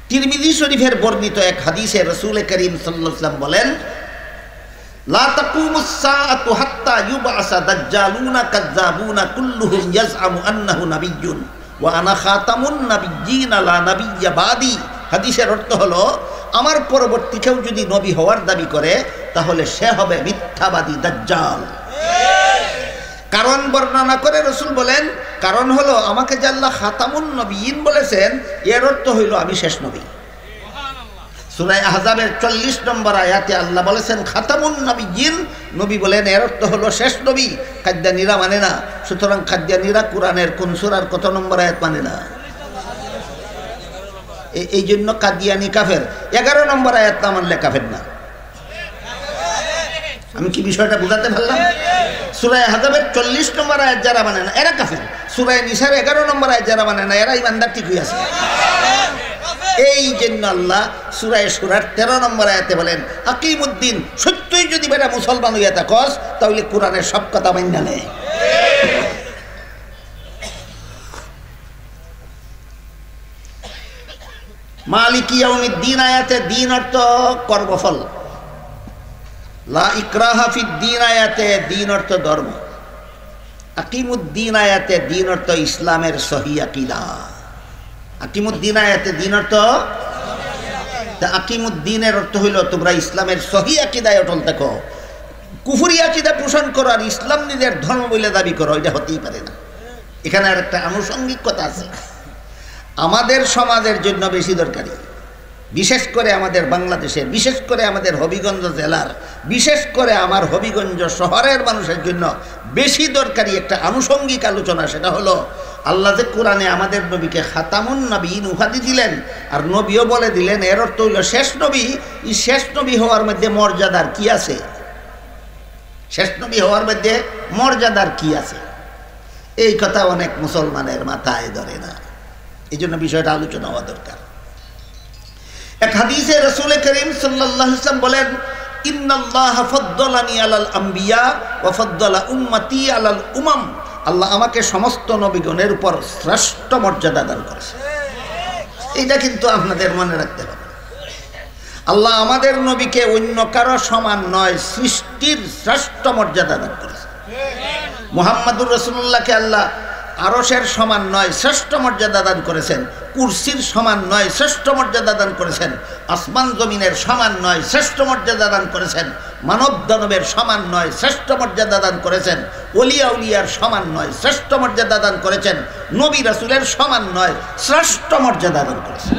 তিরমিজি শরীফের বর্ণিত এক হাদিসে রাসূল করিম সাল্লাল্লাহু আলাইহি ওয়াসাল্লাম বলেন, লা তাকুমুস সাআতু হাত্তা ইউবআসা দাজ্জালুনা কাযযাবুনা কুল্লুহুম ইয়াজআমু আন্নাহু নাবিয়্যুন ওয়া আনা খাতামুন নাবিয়্যিন লা নাবিয়্যা বাদি। হাদিসের অর্থ হলো আমার পরবর্তী কেউ যদি নবী হওয়ার দাবি করে তাহলে সে হবে মিথ্যাবাদী দাজ্জাল। কারণ বর্ণনা করে রাসূল বলেন, কারণ হলো আমাকে যে আল্লাহ খাতামুন নবিয়্যিন বলেছেন এর অর্থ হইল আমি শেষ নবী। সূরা আহজাবের 40 নম্বর আয়াতে আল্লাহ বলেছেন খাতামুন নবিয়্যিন, নবী বলেন এর অর্থ হলো শেষ নবী। কাদিয়ানীরা মানে না। সুতরাং কাদিয়ানীরা কোরআনের কোন সূরার কত নম্বর আয়াত মানে না। এই জন্য কাদিয়ানী কাফের। 11 নম্বর আয়াত না মানলে কাফের না। আমি কি বিষয়টা বুঝাতে পারলাম? সূরা আহজাবের 40 নম্বর আয়াত যারা মানে না এরা কাফের। সূরা নিসার 11 নম্বর আয়াত যারা মানে না এরা ইমানদার ঠিকই আছে। এই জন্য আল্লাহ সূরা শুরার 13 নম্বর আয়াতে বলেন আকিমুদ্দিন, সত্যই যদি বেটা মুসলমান হইয়া থাকস তাহলে কোরআনের সব কথা মাইনা নে। মালিকি ইয়াউমিদ্দিন আয়াতে দিন অর্থ কর্মফল। লা ইকরাহা ফিদ্দিন আয়াতে দিন অর্থ ধর্ম। আকিমুদ্দিন আয়াতে দিন অর্থ ইসলামের সহি আকীদা। আকিমুদ্দিন আয়াতে দিন অর্থ, আকিমুদ্দিনের অর্থ হইল তোমরা ইসলামের সহি আকীদায় অটল থাকো। কুফরি আকীদা পোষণ করো আর ইসলাম নিজের ধর্ম বলে দাবি করো, এটা হতেই পারে না। এখানে আর একটা আনুষঙ্গিক কথা আছে, আমাদের সমাজের জন্য বেশি দরকারি, বিশেষ করে আমাদের বাংলাদেশের, বিশেষ করে আমাদের হবিগঞ্জ জেলার, বিশেষ করে আমার হবিগঞ্জ শহরের মানুষের জন্য বেশি দরকারি একটা আনুষঙ্গিক আলোচনা। সেটা হলো আল্লাহ যে কোরআনে আমাদের নবীকে খাতামুন নবিয়্যিন উপাধি দিলেন আর নবীও বলে দিলেন এর অর্থ হইল শেষ নবী। এই শেষ নবী হওয়ার মধ্যে মর্যাদার কি আছে? শেষ নবী হওয়ার মধ্যে মর্যাদার কি আছে? এই কথা অনেক মুসলমানের মাথায় ধরে না। এই জন্য বিষয়টা আলোচনা হওয়া দরকার। এক হাদিসে রাসূল করিম সাল্লাল্লাহু আলাইহি ওয়াসাল্লাম বলেন, ইন্নাল্লাহা ফাদ্দালানি আলাল আম্বিয়া ওয়া ফাদ্দালা উম্মতি আলাল উমাম। আল্লাহ আমাকে সমস্ত নবীগণের উপর শ্রেষ্ঠ মর্যাদা দান করেছে। এটা কিন্তু আপনাদের মনে রাখতে হবে। আল্লাহ আমাদের নবীকে অন্য কারো সমান নয়, সৃষ্টির শ্রেষ্ঠ মর্যাদা দান করেছে। মুহাম্মাদুর রাসূলুল্লাহকে আল্লাহ আরশের সমান নয়, শ্রেষ্ঠ মর্যাদা দান করেছেন। কুরসির সমান নয়, শ্রেষ্ঠ মর্যাদা দান করেছেন। আসমান জমিনের সমান নয়, শ্রেষ্ঠ মর্যাদা দান করেছেন। মানব দানবের সমান নয়, শ্রেষ্ঠ মর্যাদা দান করেছেন। ওলিয়া উলিয়ার সমান নয়, শ্রেষ্ঠ মর্যাদা দান করেছেন। নবী রাসূলের সমান নয়, শ্রেষ্ঠ মর্যাদা দান করেছেন।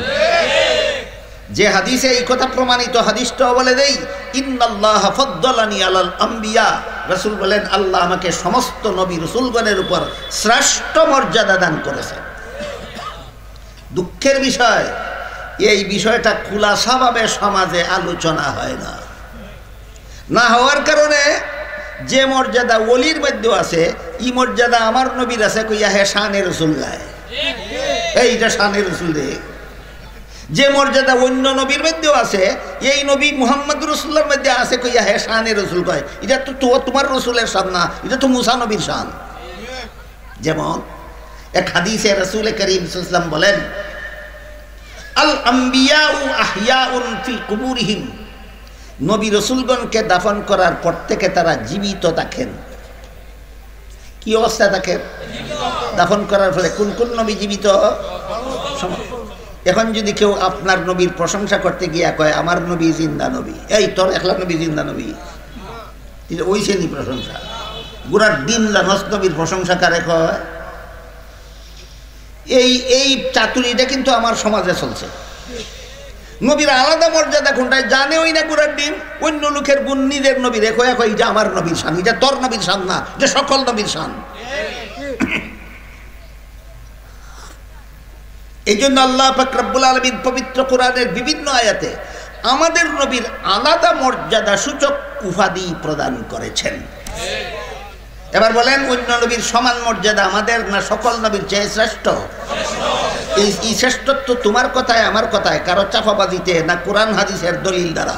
যে হাদিসে এই কথা প্রমাণিত, হাদিসটাও বলে দেই, ইন্নাল্লাহা ফাদ্দালানি আলাল আম্বিয়া। রাসূল বলেন আল্লাহ আমাকে সমস্ত নবী রাসূলগণের উপর শ্রেষ্ঠ মর্যাদা দান করেছেন। দুঃখের বিষয় এই বিষয়টা খুলাসাভাবে সমাজে আলোচনা হয় না। না হওয়ার কারণে যে মর্যাদা ওলির মধ্যে আছে এই মর্যাদা আমার নবীর আছে কইয়া হে শানে রাসূল গায়, এইটা শানে রাসূল রে। যে মর্যাদা অন্য নবীর মধ্যেও আছে, এই নবী মুহাম্মদ রাসূলুল্লাহর মধ্যে আছে কইয়া হে শানে রসুল কয়। এটা তো তোমার রসুলের শান না, এটা তো মুসা নবীর শান। যেমন এক হাদিসে রাসূল করিম সাল্লাল্লাহু আলাইহি ওয়াসাল্লাম বলেন, আল আম্বিয়াউ আহইয়াউন ফি কুবুরিহিম, নবী রসুলগণকে দাফন করার পর থেকে তারা জীবিত থাকেন। কি অবস্থায় থাকেন? দাফন করার ফলে কোন কোন নবী জীবিত? এখন যদি কেউ আপনার নবীর প্রশংসা করতে গিয়া কয় আমার নবী জিন্দা নবী, এই তোর একলা নবী জিন্দা নবী, ওই শ্রেণী প্রশংসা। গুড়ার দিন লানস নবীর প্রশংসা কারে কয়? এই চাতুরিটা কিন্তু আমার সমাজে চলছে। নবীর আলাদা মর্যাদা কোনটায় জানে ওই না গুড়ার ডিম, অন্য লোকের গুণ নিজের নবীর এক এটা আমার নবীর শান, এটা তোর নবীর শান না, এটা সকল নবীর শান। এই জন্য আল্লাহ পাক রব্বুল আলামিন পবিত্র কোরআনের বিভিন্ন আয়াতে আমাদের নবীর আলাদা মর্যাদা সূচক উপাধি প্রদান করেছেন। এবার বলেন, অন্য নবীর সমান মর্যাদা আমাদের না সকল নবীর চেয়ে শ্রেষ্ঠ? এই শ্রেষ্ঠত্ব তোমার কথায় আমার কথায় কারো চাপাবাজিতে না কোরআন হাদিসের দলিল দ্বারা?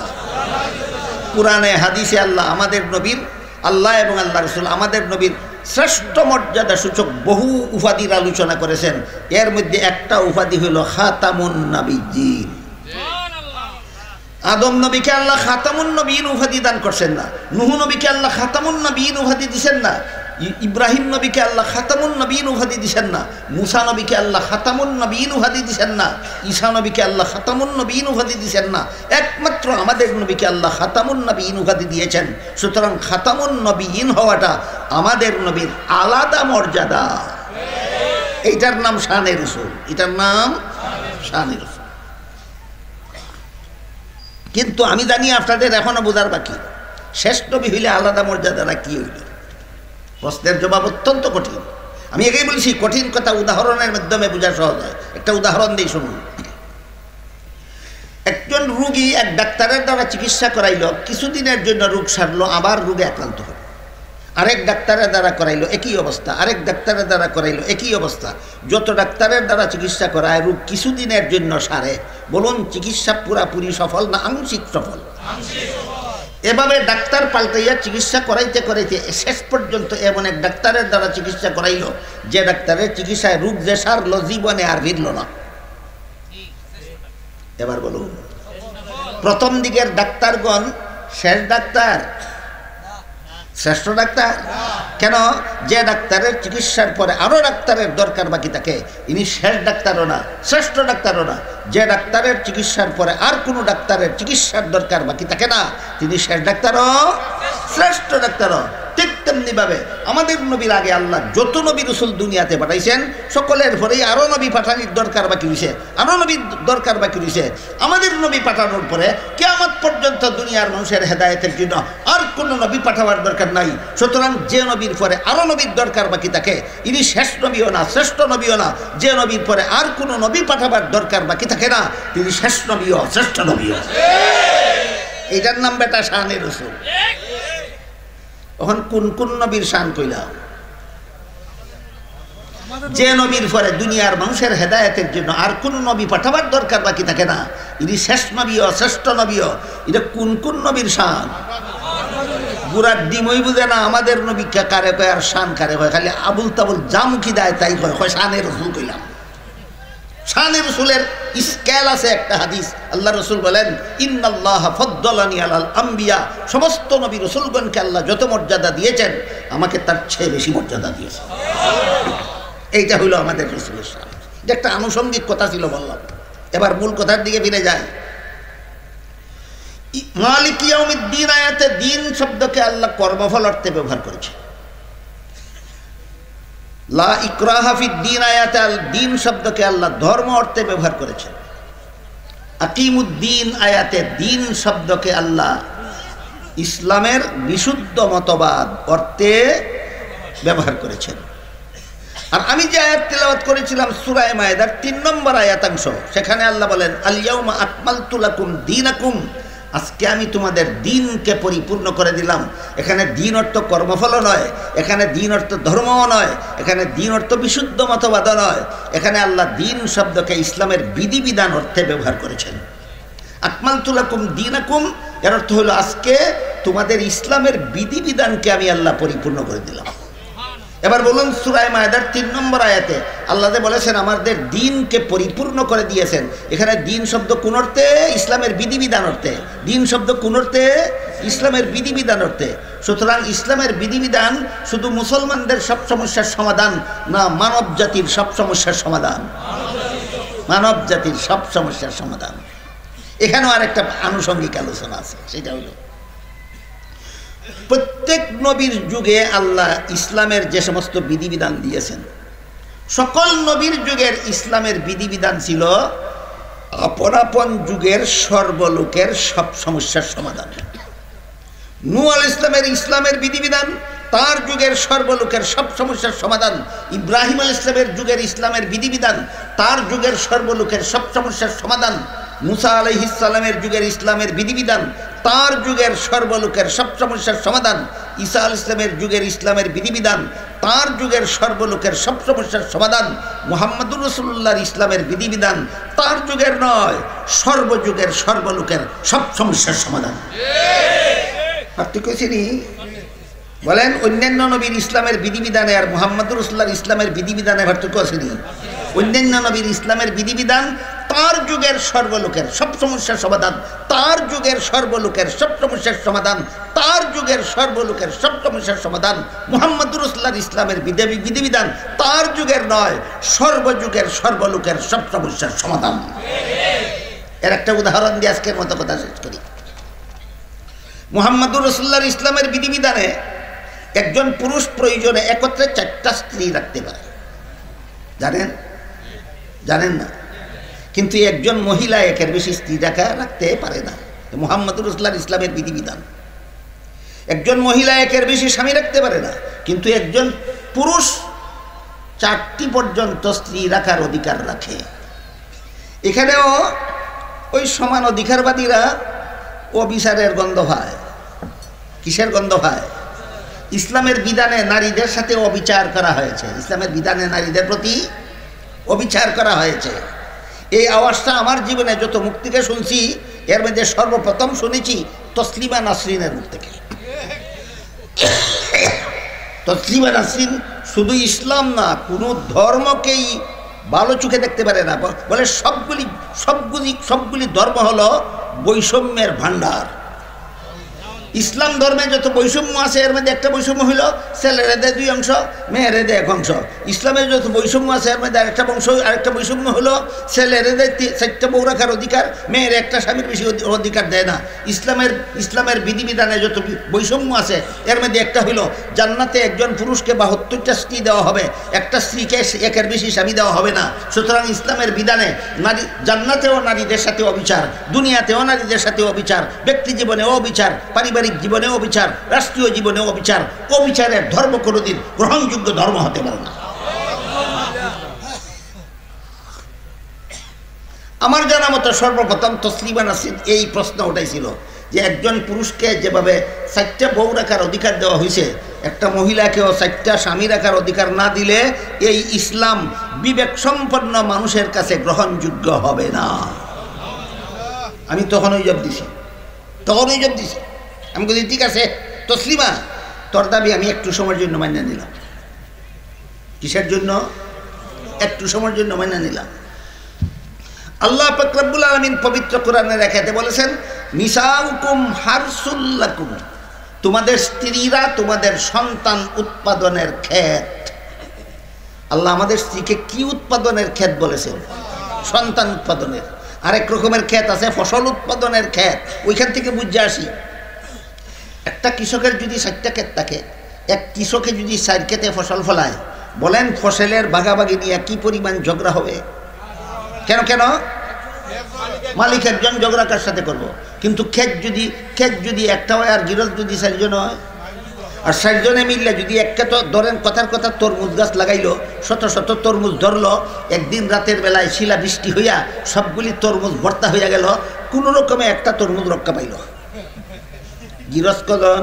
কোরআনে হাদিসে আল্লাহ আমাদের নবীর, আল্লাহ এবং আল্লাহ রসুল আমাদের নবীর শ্রেষ্ঠ মর্যাদা সূচক বহু উপাধির আলোচনা করেছেন। এর মধ্যে একটা উপাধি হইল খাতামুন নবিয়্যিন। আদম নবীকে আল্লাহ খাতামুন নবিয়্যিন উপাধি দান করছেন না, নূহ নবীকে আল্লাহ খাতামুন নবিয়্যিন উপাধি দিছেন না, ইব্রাহিম নবীকে আল্লাহ খাতামুন নবিয়্যিন উপাধি দিছেন না, মুসা নবীকে আল্লাহ খাতামুন নবিয়্যিন উপাধি দিছেন না, ঈসা নবীকে আল্লাহ খাতামুন নবিয়্যিন উপাধি দিছেন না, একমাত্র আমাদের নবীকে আল্লাহ খাতামুন নবিয়্যিন উপাধি দিয়েছেন। সুতরাং খাতামুন নবিয়্যিন হওয়াটা আমাদের নবীর আলাদা মর্যাদা। এইটার নাম শানে রাসূল, এটার নাম শানে রাসূল। কিন্তু আমি জানি আপনাদের এখনো বোঝার বাকি, শেষ নবী হইলে আলাদা মর্যাদাটা কি হইল? প্রশ্নের জবাব অত্যন্ত কঠিন। আমি আগেই বলছি কঠিন কথা উদাহরণের মাধ্যমে বোঝা সহজ হয়। একটা উদাহরণ দিই শুনুন। একজন রুগী এক ডাক্তারের দ্বারা চিকিৎসা করাইল, কিছুদিনের জন্য রোগ সারলো, আবার রোগে আক্রান্ত হল। আরেক ডাক্তারের দ্বারা করাইলো, একই অবস্থা, আরেক ডাক্তারের দ্বারা করাইলো, একই অবস্থা। যত ডাক্তারের দ্বারা চিকিৎসা করায় রোগ কিছুদিনের জন্য সারে, বলুন চিকিৎসা পুরাপুরি সফল না আংশিক সফল? এভাবে ডাক্তার পাল্টাইয়া চিকিৎসা করাইতে করাইতে শেষ পর্যন্ত এমন এক ডাক্তারের দ্বারা চিকিৎসা করাইল যে ডাক্তারের চিকিৎসায় রোগ যে সারলো জীবনে আর ফিরল না। এবার বলুন, প্রথম দিকের ডাক্তারগণ শেষ ডাক্তার, শ্রেষ্ঠ ডাক্তার কেন? যে ডাক্তারের চিকিৎসার পরে আরো ডাক্তারের দরকার বাকি থাকে, ইনি শেষ ডাক্তারও না, শ্রেষ্ঠ ডাক্তারও না। যে ডাক্তারের চিকিৎসার পরে আর কোনো ডাক্তারের চিকিৎসার দরকার বাকি থাকে না, তিনি শেষ ডাক্তারও শ্রেষ্ঠ ডাক্তারও। ঠিক তেমনি ভাবে আমাদের নবীর আগে আল্লাহ যত নবী রাসূল দুনিয়াতে পাঠাইছেন, সকলের পরেই আরো নবী পাঠানোর দরকার বাকি রয়েছে, আরো নবীর দরকার বাকি রয়েছে। আমাদের নবী পাঠানোর পরে কিয়ামত পর্যন্ত দুনিয়ার মানুষের হেদায়েতের জন্য আর কোনো নবী পাঠাবার দরকার নাই। সুতরাং যে নবীর পরে আরো নবীর দরকার বাকি থাকে, ইনি শেষ নবীও না, শ্রেষ্ঠ নবীও না। যে নবীর পরে আর কোনো নবী পাঠাবার দরকার বাকি থাকে না, তিনি শেষ নবীও শ্রেষ্ঠ নবীও। এইটার নাম বেটা শানে রাসূল। এখন কোন কোন নবীর শান কইলাম? যে নবীর পরে দুনিয়ার মানুষের হেদায়েতের জন্য আর কোন নবী পাঠাবার দরকার বাকি থাকে না, ইনি শেষ নবীও শ্রেষ্ঠ নবীও। এটা কোন কোন নবীর শান? বুড়ার ডিমই বুঝে না আমাদের নবী কারে কয় আর শান কারে কয়, খালি আবুল তাবুল জামুকি দেয় তাই কয় শানে রাসূল কইলাম। শানে রাসূলের স্কেল আছে একটা হাদিস, আল্লাহ রাসূল বলেন ইন্নাল্লাহা ফাদ্দালানি আলাল আম্বিয়া, সমস্ত নবী রাসূলগণকে আল্লাহ যত মর্যাদা দিয়েছেন আমাকে তার চেয়ে বেশি মর্যাদা দিয়েছেন। এইটা হইল আমাদের রাসূলের শান। এটা একটা আনুষঙ্গিক কথা ছিল বললাম। এবার মূল কথার দিকে ফিরে যায়। মালিক ইয়াউমিদ্দিন আয়াতে দিন শব্দকে আল্লাহ কর্মফল অর্থে ব্যবহার করেছে। লা ইকরাহা ফিদ্দিন আয়াতে দিন শব্দকে আল্লাহ ধর্ম অর্থে ব্যবহার করেছেন। আকিমুদ্দিন আয়াতে দিন শব্দকে আল্লাহ ইসলামের বিশুদ্ধ মতবাদ অর্থে ব্যবহার করেছেন। আর আমি যে আয়াত তেলাওয়াত করেছিলাম সূরা মায়েদার 3 নম্বর আয়াতাংশ, সেখানে আল্লাহ বলেন আল ইয়াউমা আকমালতু লাকুম দীনাকুম, আজকে আমি তোমাদের দিনকে পরিপূর্ণ করে দিলাম। এখানে দিন অর্থ কর্মফল নয়, এখানে দিন অর্থ ধর্মও নয়, এখানে দিন অর্থ বিশুদ্ধ মতবাদ নয়। এখানে আল্লাহ দিন শব্দকে ইসলামের বিধিবিধান অর্থে ব্যবহার করেছেন। আকমালতু লাকুম দীনাকুম, এর অর্থ হলো আজকে তোমাদের ইসলামের বিধিবিধানকে আমি আল্লাহ পরিপূর্ণ করে দিলাম। এবার বলুন সূরা মায়েদার 3 নম্বর আয়াতে আল্লাহ যে বলেছেন আমাদের দিনকে পরিপূর্ণ করে দিয়েছেন, এখানে দিন শব্দ কোন অর্থে? ইসলামের বিধিবিধান অর্থে। দিন শব্দ কোন অর্থে? ইসলামের বিধিবিধান অর্থে। সুতরাং ইসলামের বিধিবিধান শুধু মুসলমানদের সব সমস্যার সমাধান না, মানব জাতির সব সমস্যার সমাধান। মানব জাতির সব সমস্যার সমাধান। এখানেও আরেকটা আনুষঙ্গিক আলোচনা আছে, সেটা হলো প্রত্যেক নবীর যুগে আল্লাহ ইসলামের যে সমস্ত বিধিবিধান দিয়েছেন, সকল নবীর যুগের ইসলামের বিধিবিধান ছিল আপন আপন যুগের সর্বলোকের সব সমস্যার সমাধান। নূহ আলাইহিস সালামের ইসলামের বিধিবিধান তার যুগের সর্বলোকের সব সমস্যার সমাধান। ইব্রাহিম আলাইহিস সালামের যুগের ইসলামের বিধিবিধান তার যুগের সর্বলোকের সব সমস্যার সমাধান। মুসা আলাইহিস সালামের যুগের ইসলামের বিধিবিধান তার যুগের সর্বলোকের সব সমস্যার সমাধান। ঈসা আলাইহিস সালামের যুগের ইসলামের বিধিবিধান তার যুগের সর্বলোকের সব সমস্যার সমাধান। মুহাম্মদুর রাসূলুল্লাহর ইসলামের বিধিবিধান তার যুগের নয়, সর্বযুগের সর্বলোকের সব সমস্যার সমাধান। পার্থক্য চিনি? বলেন, অন্যান্য নবীর ইসলামের বিধিবিধানে আর মুহাম্মদুর রাসূলুল্লাহর ইসলামের বিধিবিধানে পার্থক্য চিনি? অন্যান্য নবীর ইসলামের বিধিবিধান তার যুগের সর্বলোকের সব সমস্যার সমাধান, তার যুগের সর্বলোকের সব সমস্যার সমাধান, তার যুগের সর্বলোকের সব সমস্যার সমাধান। মুহাম্মদুর রাসূলুল্লাহর ইসলামের বিধিবিধান তার যুগের নয়, সর্বযুগের সর্বলোকের সব সমস্যার সমাধান। এর একটা উদাহরণ দিয়ে আজকের মতো কথা শেষ করি। মুহাম্মদুর রাসূলুল্লাহর ইসলামের বিধিবিধানে একজন পুরুষ প্রয়োজনে একত্রে 4টা স্ত্রী রাখতে পারে। জানেন? জানেন না? কিন্তু একজন মহিলা একের বেশি স্ত্রী রাখতে পারে না। মুহাম্মদুর রাসূলুল্লাহর ইসলামের বিধিবিধান। একজন মহিলা একের বেশি স্বামী রাখতে পারে না, কিন্তু একজন পুরুষ 4টি পর্যন্ত স্ত্রী রাখার অধিকার রাখে। এখানেও ওই সমান অধিকারবাদীরা অবিচারের গন্ধ পায়। কিসের গন্ধ পায়? ইসলামের বিধানে নারীদের সাথে অবিচার করা হয়েছে। ইসলামের বিধানে নারীদের প্রতি অবিচার করা হয়েছে। এই আওয়াজটা আমার জীবনে যত মুখ থেকে শুনছি, এর মধ্যে সর্বপ্রথম শুনেছি তসলিমা নাসরিনের মুখ থেকে। তসলিমা নাসরিন শুধু ইসলাম না, কোনো ধর্মকেই ভালো চোখে দেখতে পারে না। বলে সবগুলি ধর্ম হলো বৈষম্যের ভাণ্ডার। ইসলাম ধর্মে যত বৈষম্য আছে এর মধ্যে একটা বৈষম্য হইল ছেলেরা দেয় 2 অংশ, মেয়েরা দেয় 1 অংশ। ইসলামের যত বৈষম্য আছে এর মধ্যে আরেকটা বৈষম্য হলো ছেলেরা দেয় 4টা বউ রাখার অধিকার, মেয়ের একটা স্বামীর বেশি অধিকার দেয় না। ইসলামের বিধিবিধানে যত বৈষম্য আছে এর মধ্যে একটা হইল জান্নাতে একজন পুরুষকে 72টা স্ত্রী দেওয়া হবে, একটা স্ত্রীকে একের বেশি স্বামী দেওয়া হবে না। সুতরাং ইসলামের বিধানে নারী জান্নাতেও নারীদের সাথে অবিচার, দুনিয়াতেও নারীদের সাথে অবিচার, ব্যক্তি জীবনেও অবিচার, পারিবারিক জীবনেও অবিচার, রাষ্ট্রীয় জীবনেও অবিচার। অবিচারের ধর্ম কোনোদিন গ্রহণযোগ্য ধর্ম হতে পারে না। আমার জানা মতো সর্বপ্রথম তসলিমা নাসরিন এই প্রশ্ন উঠাইছিল যে একজন পুরুষকে যেভাবে 4টা বউ রাখার অধিকার দেওয়া হয়েছে, একটা মহিলাকেও 4টা স্বামী রাখার অধিকার না দিলে এই ইসলাম বিবেক সম্পন্ন মানুষের কাছে গ্রহণযোগ্য হবে না। আমি তখনই জবাব দিছি। আমি বলি, ঠিক আছে তসলিমা, তোর দাবি আমি একটু সময়ের জন্য মান্য নিলাম। কিসের জন্য? একটু সময়ের জন্য মান্য নিলাম। আল্লাহ পাক রব্বুল আলামিন পবিত্র কোরআনের আয়াতে বলেছেন, নিসাউকুম হারসুল লাকুম, তোমাদের স্ত্রীরা তোমাদের সন্তান উৎপাদনের ক্ষেত। আল্লাহ আমাদের স্ত্রীকে কি উৎপাদনের ক্ষেত বলেছেন? সন্তান উৎপাদনের। আরেক রকমের ক্ষেত আছে ফসল উৎপাদনের ক্ষেত। ওইখান থেকে বুঝে আসি, একটা কৃষকের যদি 4টা ক্ষেত থাকে, এক কৃষকে যদি 4 ক্ষেতে ফসল ফলায়, বলেন ফসলের ভাগাভাগি নিয়ে কি পরিমাণ ঝগড়া হবে? কেন? মালিক একজন ঝগড়া কার সাথে করবো? কিন্তু ক্ষেত যদি একটা হয় আর গৃহস্থ যদি 4 জন হয়, আর 4 জনে মিললে যদি একটা, তো ধরেন কথার কথা তরমুজ গাছ লাগাইলো, শত তরমুজ ধরলো, একদিন রাতের বেলায় শিলা বৃষ্টি হইয়া সবগুলি তরমুজ ভর্তা হইয়া গেল, কোন রকমে একটা তরমুজ রক্ষা পাইল। গৃহস্থ জন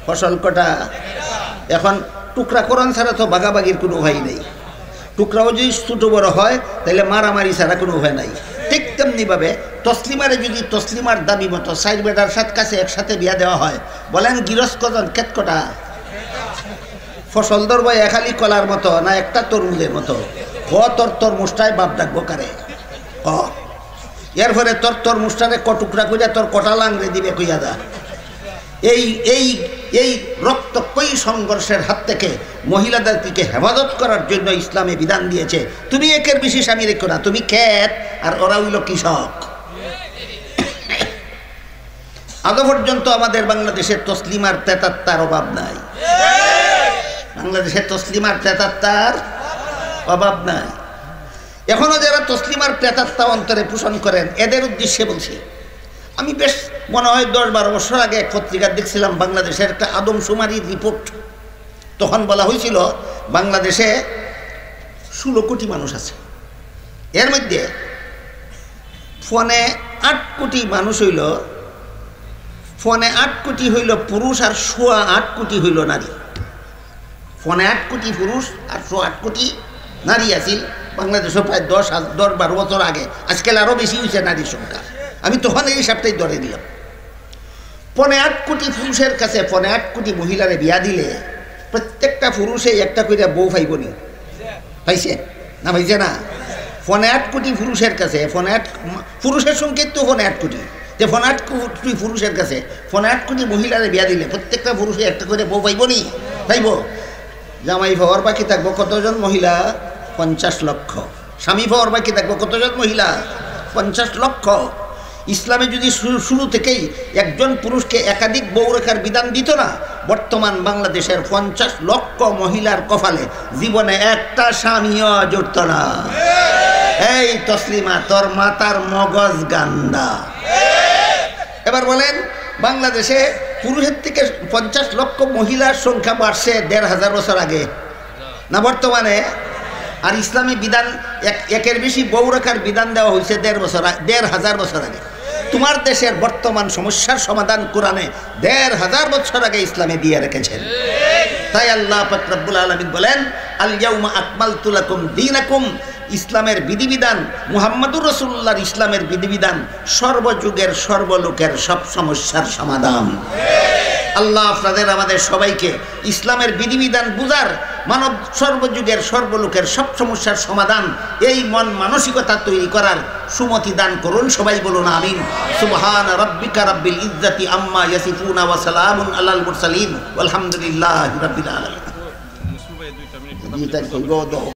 ফসল কটা, এখন টুকরা কোরআন ছাড়া তো বাগাবাগির কোনো উপায় নেই। টুকরাও যদি ছোট বড় হয় তাহলে মারামারি ছাড়া কোনো উপায় নাই। ঠিক তেমনিভাবে তসলিমারে যদি তসলিমার দাবি মতো সাইড বেটার সাথে কাছে একসাথে বিয়া দেওয়া হয়, বলেন গৃহস্থ জন কেত কটা? ফসল ধরবো একালি কলার মতো না একটা তরমুজের মতো? তোর তরমুজটাই বাপ ডাকবো কারে? এর ফলে তোর তরমুজটারে কটুকরা কইয়া তোর কটা লাংড়ে দিবে কইয়া দা। এই এই এই রক্তক্ষয়ী সংঘর্ষের হাত থেকে মহিলাদেরকে হেফাজত করার জন্য ইসলামে বিধান দিয়েছে, তুমি একের বেশি স্বামী রেখো না, তুমি ক্ষেত আর ওরা হইল কৃষক। আজ পর্যন্ত আমাদের বাংলাদেশের তসলিমার তেতাত্তার অভাব নাই। বাংলাদেশের তসলিমার প্রেতাত্মার অভাব নাই। এখনো যারা তসলিমার প্রেতাত্মা অন্তরে পোষণ করেন, এদের উদ্দেশ্যে বলছি। আমি বেশ মনে হয় 10-12 বছর আগে এক পত্রিকা দেখছিলাম বাংলাদেশের একটা আদমশুমারির রিপোর্ট। তখন বলা হয়েছিল বাংলাদেশে 16 কোটি মানুষ আছে, এর মধ্যে 8 কোটি মানুষ হইল, 8 কোটি হইল পুরুষ আর 8 কোটি হইল নারী। 8 কোটি পুরুষ আর 8 কোটি নারী আছিল বাংলাদেশে প্রায় 10-12 বছর আগে। আজকাল আরও বেশি হয়েছে নারীর সংখ্যা। আমি তখন এই হিসাবটাই ধরে দিলাম। 8 কোটি পুরুষের কাছে 8 কোটি মহিলারে বিয়া দিলে প্রত্যেকটা পুরুষে একটা করে বউ পাইবনি? পাইছে না? পাইছে না? 8 কোটি পুরুষের কাছে, পুরুষের সংখ্যা তো 8 কোটি, যে 8 কোটি পুরুষের কাছে 8 কোটি মহিলারে বিয়া দিলে প্রত্যেকটা পুরুষে একটা করে বউ পাইবনি? পাইব। জামাই পাওয়ার বাকি থাকবো কতজন মহিলা? 50 লক্ষ। স্বামী পাওয়ার বাকি থাকবো কতজন মহিলা? 50 লক্ষ। ইসলামে যদি শুরু থেকেই একজন পুরুষকে একাধিক বউ রেখার বিধান দিত না, বর্তমান বাংলাদেশের 50 লক্ষ মহিলার কপালে জীবনে একটা স্বামীও জুটত না। এই তসলিমা, তোর মাতার মগজ গান্দা। এবার বলেন, বাংলাদেশে পুরুষের থেকে 50 লক্ষ মহিলার সংখ্যা বাড়ছে 1500 বছর আগে না বর্তমানে? আর ইসলামী বিধান একের বেশি বউ রাখার বিধান দেওয়া হয়েছে 1500 বছর আগে। তোমার দেশের বর্তমান সমস্যার সমাধান কোরআনে 1500 বছর আগে ইসলামে দিয়ে রেখেছেন। তাই আল্লাহ পাক রব্বুল আলামিন বলেন, আল ইয়াউমা আকমালতু লাকুম দীনাকুম। ইসলামের বিধিবিধান, মুহাম্মদুর রাসূলুল্লাহর ইসলামের বিধিবিধান সর্বযুগের সর্বলোকের সব সমস্যার সমাধান। আল্লাহ আপনাদের আমাদের সবাইকে ইসলামের বিধিবিধান বুঝার, মানব সর্বযুগের সর্বলোকের সব সমস্যার সমাধান, এই মন মানসিকতা তৈরি করার সুমতি দান করুন। সবাই বলুন আমিন। সুবহান রাব্বিকা রাব্বিল ইজ্জাতি আম্মা ইয়াসিফুনা ওয়া সালামুন আলাল মুরসালিন ওয়ালহামদুলিল্লাহি রাব্বিল আলামিন।